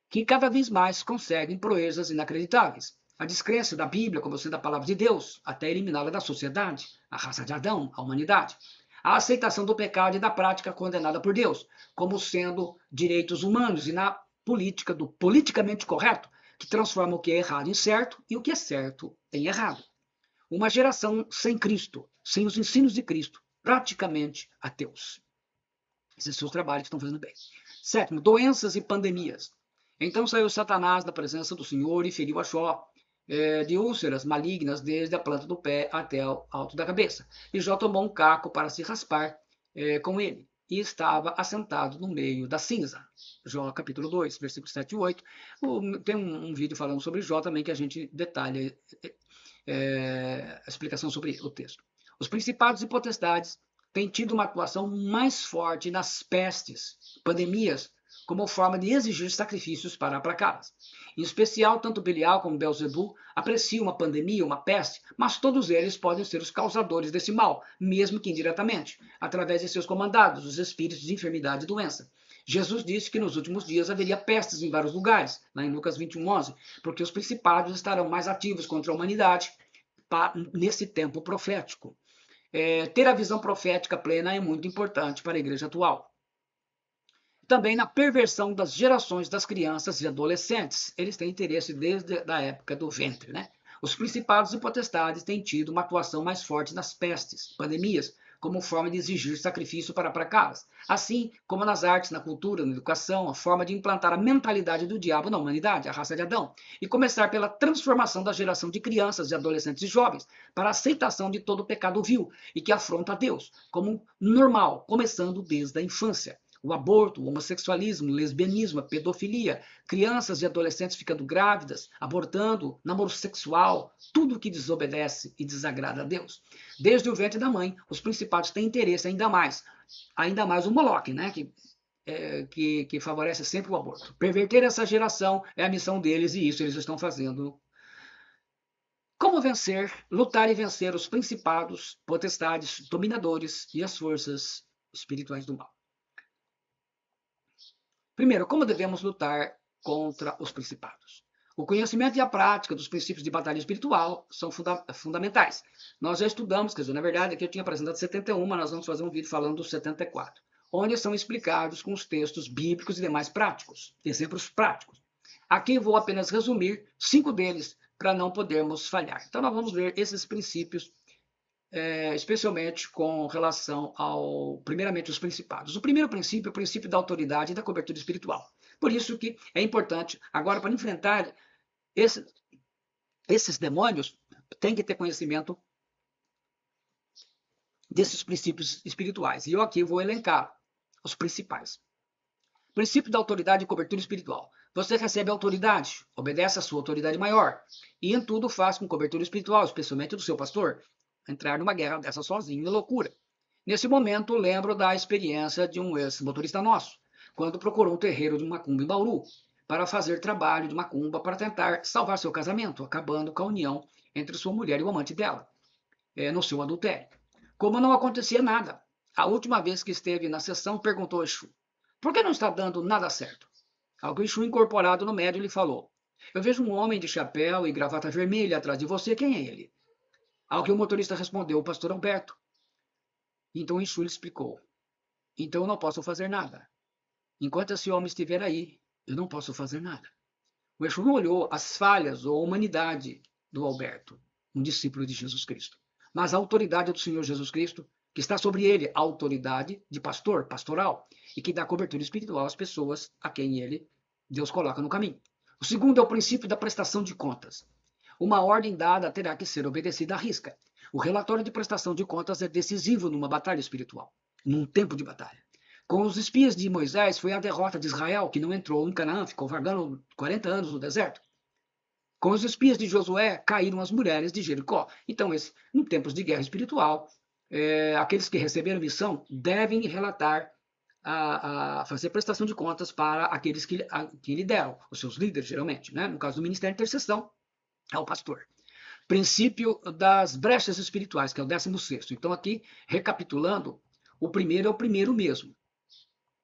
que cada vez mais conseguem proezas inacreditáveis. A descrença da Bíblia como sendo a palavra de Deus, até eliminá-la da sociedade, a raça de Adão, a humanidade. A aceitação do pecado e da prática condenada por Deus, como sendo direitos humanos, e na política do politicamente correto, que transforma o que é errado em certo e o que é certo em errado. Uma geração sem Cristo, sem os ensinos de Cristo, praticamente ateus. Esses são os trabalhos que estão fazendo bem. Sétimo, doenças e pandemias. Então saiu Satanás da presença do Senhor e feriu a Jó de úlceras malignas desde a planta do pé até o alto da cabeça. E Jó tomou um caco para se raspar com ele, e estava assentado no meio da cinza. Jó capítulo 2, versículos 7 e 8. Tem um vídeo falando sobre Jó também que a gente detalha a explicação sobre o texto. Os principados e potestades têm tido uma atuação mais forte nas pestes, pandemias, como forma de exigir sacrifícios para aplacá-las. Em especial, tanto Belial como Belzebu apreciam uma pandemia, uma peste, mas todos eles podem ser os causadores desse mal, mesmo que indiretamente, através de seus comandados, os espíritos de enfermidade e doença. Jesus disse que nos últimos dias haveria pestes em vários lugares, lá em Lucas 21:11, porque os principados estarão mais ativos contra a humanidade nesse tempo profético. Ter a visão profética plena é muito importante para a igreja atual. Também na perversão das gerações das crianças e adolescentes. Eles têm interesse desde a época do ventre, né? Os principados e potestades têm tido uma atuação mais forte nas pestes, pandemias, como forma de exigir sacrifício para aplacá-las. Assim como nas artes, na cultura, na educação, a forma de implantar a mentalidade do diabo na humanidade, a raça de Adão, e começar pela transformação da geração de crianças, de adolescentes e jovens, para a aceitação de todo o pecado vil e que afronta a Deus, como normal, começando desde a infância. O aborto, o homossexualismo, o lesbianismo, a pedofilia, crianças e adolescentes ficando grávidas, abortando, namoro sexual, tudo que desobedece e desagrada a Deus. Desde o ventre da mãe, os principados têm interesse ainda mais o Moloque, né, que favorece sempre o aborto. Perverter essa geração é a missão deles e isso eles estão fazendo. Como vencer, lutar e vencer os principados, potestades, dominadores e as forças espirituais do mal. Primeiro, como devemos lutar contra os principados? O conhecimento e a prática dos princípios de batalha espiritual são fundamentais. Nós já estudamos, quer dizer, na verdade, aqui eu tinha apresentado 71, mas nós vamos fazer um vídeo falando dos 74, onde são explicados com os textos bíblicos e demais práticos, exemplos práticos. Aqui vou apenas resumir 5 deles para não podermos falhar. Então, nós vamos ver esses princípios especialmente com relação primeiramente, os principados. O primeiro princípio é o princípio da autoridade e da cobertura espiritual. Por isso que é importante, agora, para enfrentar esses demônios, tem que ter conhecimento desses princípios espirituais. E eu aqui vou elencar os principais. Princípio da autoridade e cobertura espiritual. Você recebe autoridade, obedece à sua autoridade maior, e em tudo faz com cobertura espiritual, especialmente do seu pastor. Entrar numa guerra dessa sozinho é loucura. Nesse momento, lembro da experiência de um ex-motorista nosso, quando procurou um terreiro de macumba em Bauru, para fazer trabalho de macumba para tentar salvar seu casamento, acabando com a união entre sua mulher e o amante dela, no seu adultério. Como não acontecia nada, a última vez que esteve na sessão, perguntou a Exu: por que não está dando nada certo? Ao que o Exu, incorporado no médium, lhe falou: eu vejo um homem de chapéu e gravata vermelha atrás de você, quem é ele? Ao que o motorista respondeu: o pastor Alberto. Então o Exu lhe explicou: então eu não posso fazer nada. Enquanto esse homem estiver aí, eu não posso fazer nada. O Exu não olhou as falhas ou a humanidade do Alberto, um discípulo de Jesus Cristo, mas a autoridade do Senhor Jesus Cristo, que está sobre ele, a autoridade de pastor, pastoral, e que dá cobertura espiritual às pessoas a quem Deus coloca no caminho. O segundo é o princípio da prestação de contas. Uma ordem dada terá que ser obedecida à risca. O relatório de prestação de contas é decisivo numa batalha espiritual, num tempo de batalha. Com os espias de Moisés foi a derrota de Israel, que não entrou em Canaã, ficou vagando 40 anos no deserto. Com os espias de Josué, caíram as mulheres de Jericó. Então, em tempos de guerra espiritual, aqueles que receberam missão devem relatar, fazer prestação de contas para aqueles que lideram, os seus líderes, geralmente. Né? No caso do Ministério de Intercessão, é o pastor. Princípio das brechas espirituais, que é o 16º. Então, aqui, recapitulando, o primeiro é o primeiro mesmo.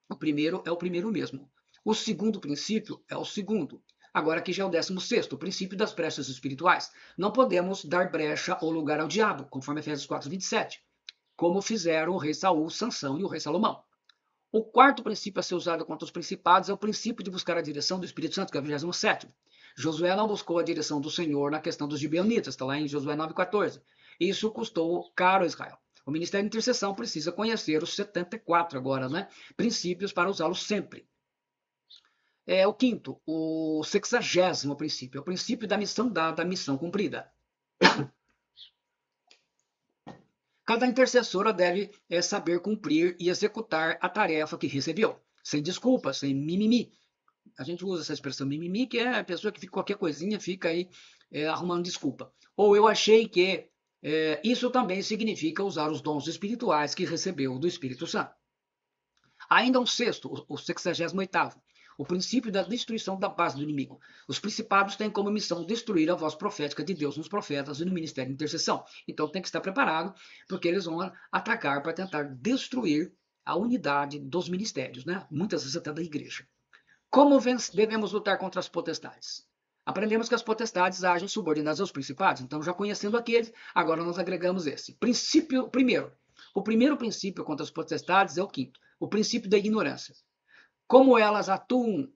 O primeiro é o primeiro mesmo. O segundo princípio é o segundo. Agora aqui já é o 16º, o princípio das brechas espirituais. Não podemos dar brecha ou lugar ao diabo, conforme Efésios 4:27, como fizeram o rei Saul, Sansão e o rei Salomão. O quarto princípio a ser usado contra os principados é o princípio de buscar a direção do Espírito Santo, que é o 27º. Josué não buscou a direção do Senhor na questão dos gibeonitas, está lá em Josué 9:14. Isso custou caro a Israel. O Ministério de Intercessão precisa conhecer os 74 agora, né? Princípios para usá-los sempre. O quinto, o 60º princípio, é o princípio da missão dada, a missão cumprida. Cada intercessora deve saber cumprir e executar a tarefa que recebeu, sem desculpa, sem mimimi. A gente usa essa expressão mimimi, que é a pessoa que fica qualquer coisinha, fica aí arrumando desculpa. Ou eu achei que isso também significa usar os dons espirituais que recebeu do Espírito Santo. Ainda um sexto, o 68º, o princípio da destruição da base do inimigo. Os principados têm como missão destruir a voz profética de Deus nos profetas e no ministério de intercessão. Então tem que estar preparado, porque eles vão atacar para tentar destruir a unidade dos ministérios, né? Muitas vezes até da igreja. Como devemos lutar contra as potestades? Aprendemos que as potestades agem subordinadas aos principados. Então, já conhecendo aqueles, agora nós agregamos esse. O primeiro princípio contra as potestades é o quinto, o princípio da ignorância. Como elas atuam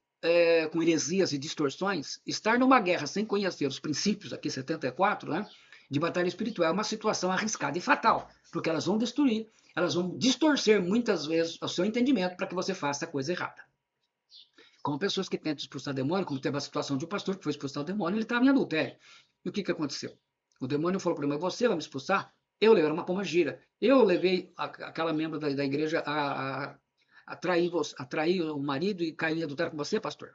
com heresias e distorções, estar numa guerra sem conhecer os princípios, aqui 74, né, de batalha espiritual, é uma situação arriscada e fatal, porque elas vão destruir, elas vão distorcer muitas vezes o seu entendimento para que você faça a coisa errada. Como pessoas que tentam expulsar demônio, como teve a situação de um pastor que foi expulsar o demônio, ele estava em adultério. E o que aconteceu? O demônio falou para ele: mas você vai me expulsar? Eu levei uma pomba gira. Eu levei aquela membro da igreja a trair o marido e cair em adultério com você, pastor.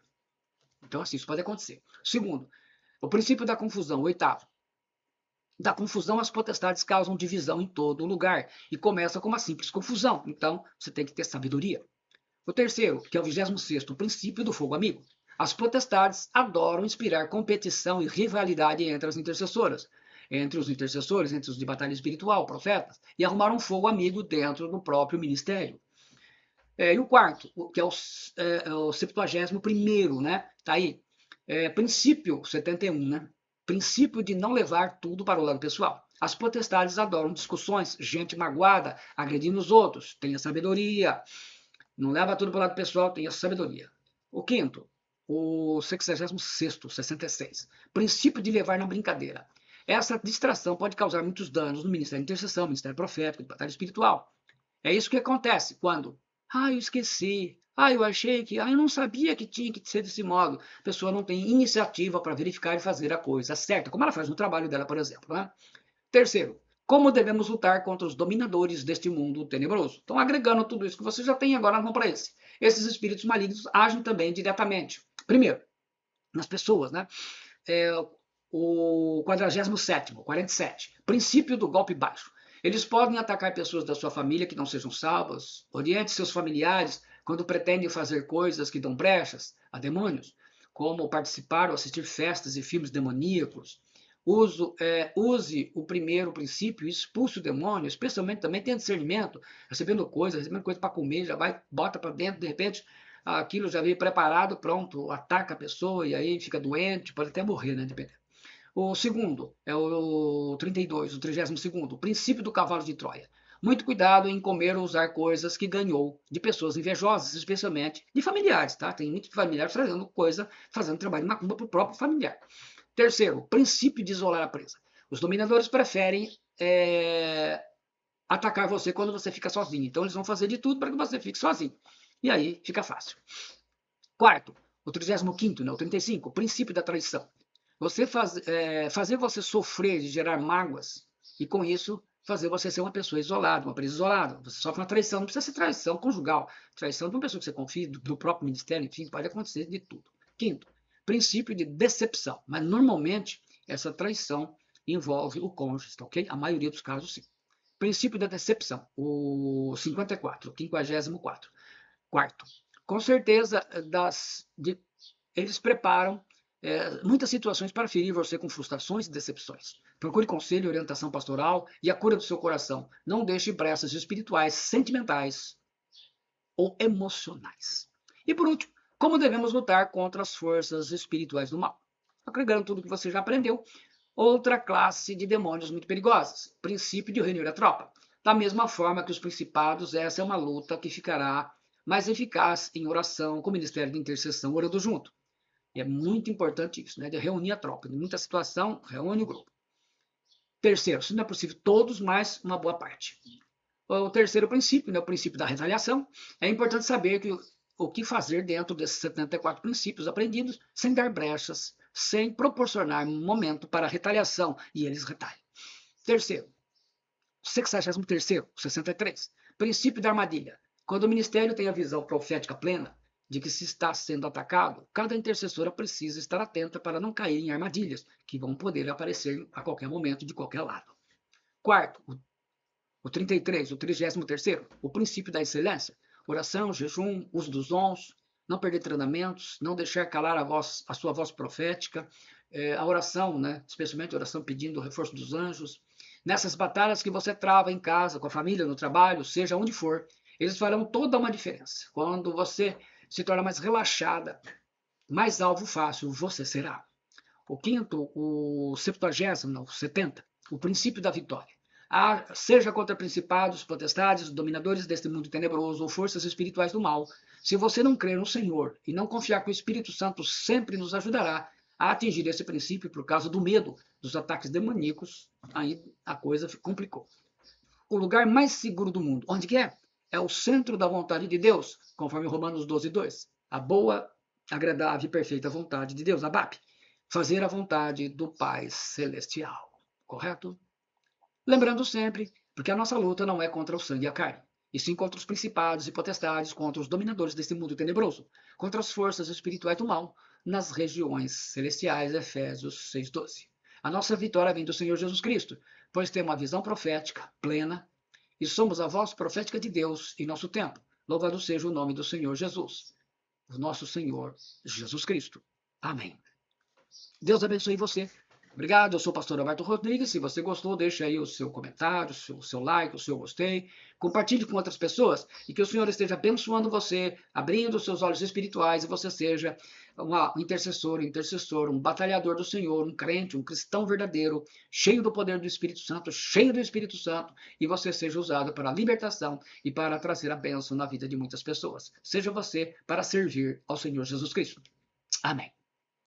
Então, assim, isso pode acontecer. Segundo, o princípio da confusão, o 8º. Da confusão, as potestades causam divisão em todo lugar. E começa com uma simples confusão. Então, você tem que ter sabedoria. O terceiro, que é o 26º, o princípio do fogo amigo. As potestades adoram inspirar competição e rivalidade entre as intercessoras, entre os intercessores, entre os de batalha espiritual, profetas, e arrumar um fogo amigo dentro do próprio ministério. E o quarto, que é o 71º, né? Tá aí. Princípio 71, né? Princípio de não levar tudo para o lado pessoal. As potestades adoram discussões, gente magoada, agredindo os outros. Tenha sabedoria. Não leva tudo para o lado pessoal, tenha sabedoria. O quinto, o 66º, 66. Princípio de levar na brincadeira. Essa distração pode causar muitos danos no Ministério de Intercessão, Ministério Profético, de batalha espiritual. É isso que acontece quando, eu esqueci, eu achei que, eu não sabia que tinha que ser desse modo. A pessoa não tem iniciativa para verificar e fazer a coisa certa, como ela faz no trabalho dela, por exemplo. Né? Terceiro, como devemos lutar contra os dominadores deste mundo tenebroso? Então, agregando tudo isso que você já tem, agora vamos para esse. Esses espíritos malignos agem também diretamente. Primeiro, nas pessoas, né? O 47º, 47, princípio do golpe baixo. Eles podem atacar pessoas da sua família que não sejam salvas, oriente seus familiares quando pretendem fazer coisas que dão brechas a demônios, como participar ou assistir festas e filmes demoníacos, use o primeiro princípio, expulse o demônio, especialmente também tenha discernimento, recebendo coisa para comer, já vai, bota para dentro, de repente aquilo já veio preparado, pronto, ataca a pessoa e aí fica doente, pode até morrer, né, dependendo. O segundo é o 32, o 32º, o princípio do cavalo de Troia. Muito cuidado em comer ou usar coisas que ganhou de pessoas invejosas, especialmente de familiares, tá? Tem muitos familiares fazendo coisa, fazendo trabalho de macumba para o próprio familiar. Terceiro, princípio de isolar a presa. Os dominadores preferem atacar você quando você fica sozinho. Então eles vão fazer de tudo para que você fique sozinho. E aí fica fácil. Quarto, o 35º, né, o 35, o princípio da traição. Fazer você sofrer de gerar mágoas e com isso fazer você ser uma pessoa isolada, uma presa isolada. Você sofre uma traição, não precisa ser traição conjugal, traição de uma pessoa que você confia, do próprio ministério, enfim, pode acontecer de tudo. Quinto, princípio de decepção, mas normalmente essa traição envolve o cônjuge, tá ok? A maioria dos casos sim. Princípio da decepção, o 54, o 54. Quarto, com certeza eles preparam muitas situações para ferir você com frustrações e decepções. Procure conselho e orientação pastoral e a cura do seu coração. Não deixe brechas espirituais, sentimentais ou emocionais. E por último, como devemos lutar contra as forças espirituais do mal? Agregando tudo que você já aprendeu, outra classe de demônios muito perigosas, princípio de reunir a tropa. Da mesma forma que os principados, essa é uma luta que ficará mais eficaz em oração, com o ministério de intercessão, orando junto. E é muito importante isso, né? De reunir a tropa. Em muita situação, reúne o grupo. Terceiro, se não é possível todos, mas uma boa parte. O terceiro princípio, né, o princípio da retaliação, é importante saber o que fazer dentro desses 74 princípios aprendidos, sem dar brechas, sem proporcionar momento para a retaliação, e eles retalham. Terceiro, 63º, 63, princípio da armadilha. Quando o ministério tem a visão profética plena de que se está sendo atacado, cada intercessora precisa estar atenta para não cair em armadilhas que vão poder aparecer a qualquer momento, de qualquer lado. Quarto, o 33, o 33º, o princípio da excelência. Oração, jejum, uso dos dons, não perder treinamentos, não deixar calar a sua voz profética, a oração, né? Especialmente a oração pedindo o reforço dos anjos. Nessas batalhas que você trava em casa, com a família, no trabalho, seja onde for, eles farão toda uma diferença. Quando você se torna mais relaxada, mais alvo fácil você será. O quinto, o 70º, não, 70, o princípio da vitória. Seja contra principados, potestades, dominadores deste mundo tenebroso ou forças espirituais do mal, se você não crer no Senhor e não confiar que o Espírito Santo sempre nos ajudará a atingir esse princípio por causa do medo dos ataques demoníacos, aí a coisa complicou. O lugar mais seguro do mundo, onde que é? É o centro da vontade de Deus, conforme Romanos 12:2. A boa, agradável e perfeita vontade de Deus, a BAP. Fazer a vontade do Pai Celestial. Correto? Lembrando sempre, porque a nossa luta não é contra o sangue e a carne, e sim contra os principados e potestades, contra os dominadores deste mundo tenebroso, contra as forças espirituais do mal, nas regiões celestiais, Efésios 6:12. A nossa vitória vem do Senhor Jesus Cristo, pois temos uma visão profética plena, e somos a voz profética de Deus em nosso tempo. Louvado seja o nome do Senhor Jesus, o nosso Senhor Jesus Cristo. Amém. Deus abençoe você. Obrigado, eu sou o pastor Alberto Rodrigues. Se você gostou, deixe aí o seu comentário, o seu like, o seu gostei. Compartilhe com outras pessoas e que o Senhor esteja abençoando você, abrindo os seus olhos espirituais e você seja um intercessor, um batalhador do Senhor, um crente, um cristão verdadeiro, cheio do poder do Espírito Santo, cheio do Espírito Santo, e você seja usado para a libertação e para trazer a bênção na vida de muitas pessoas. Seja você para servir ao Senhor Jesus Cristo. Amém.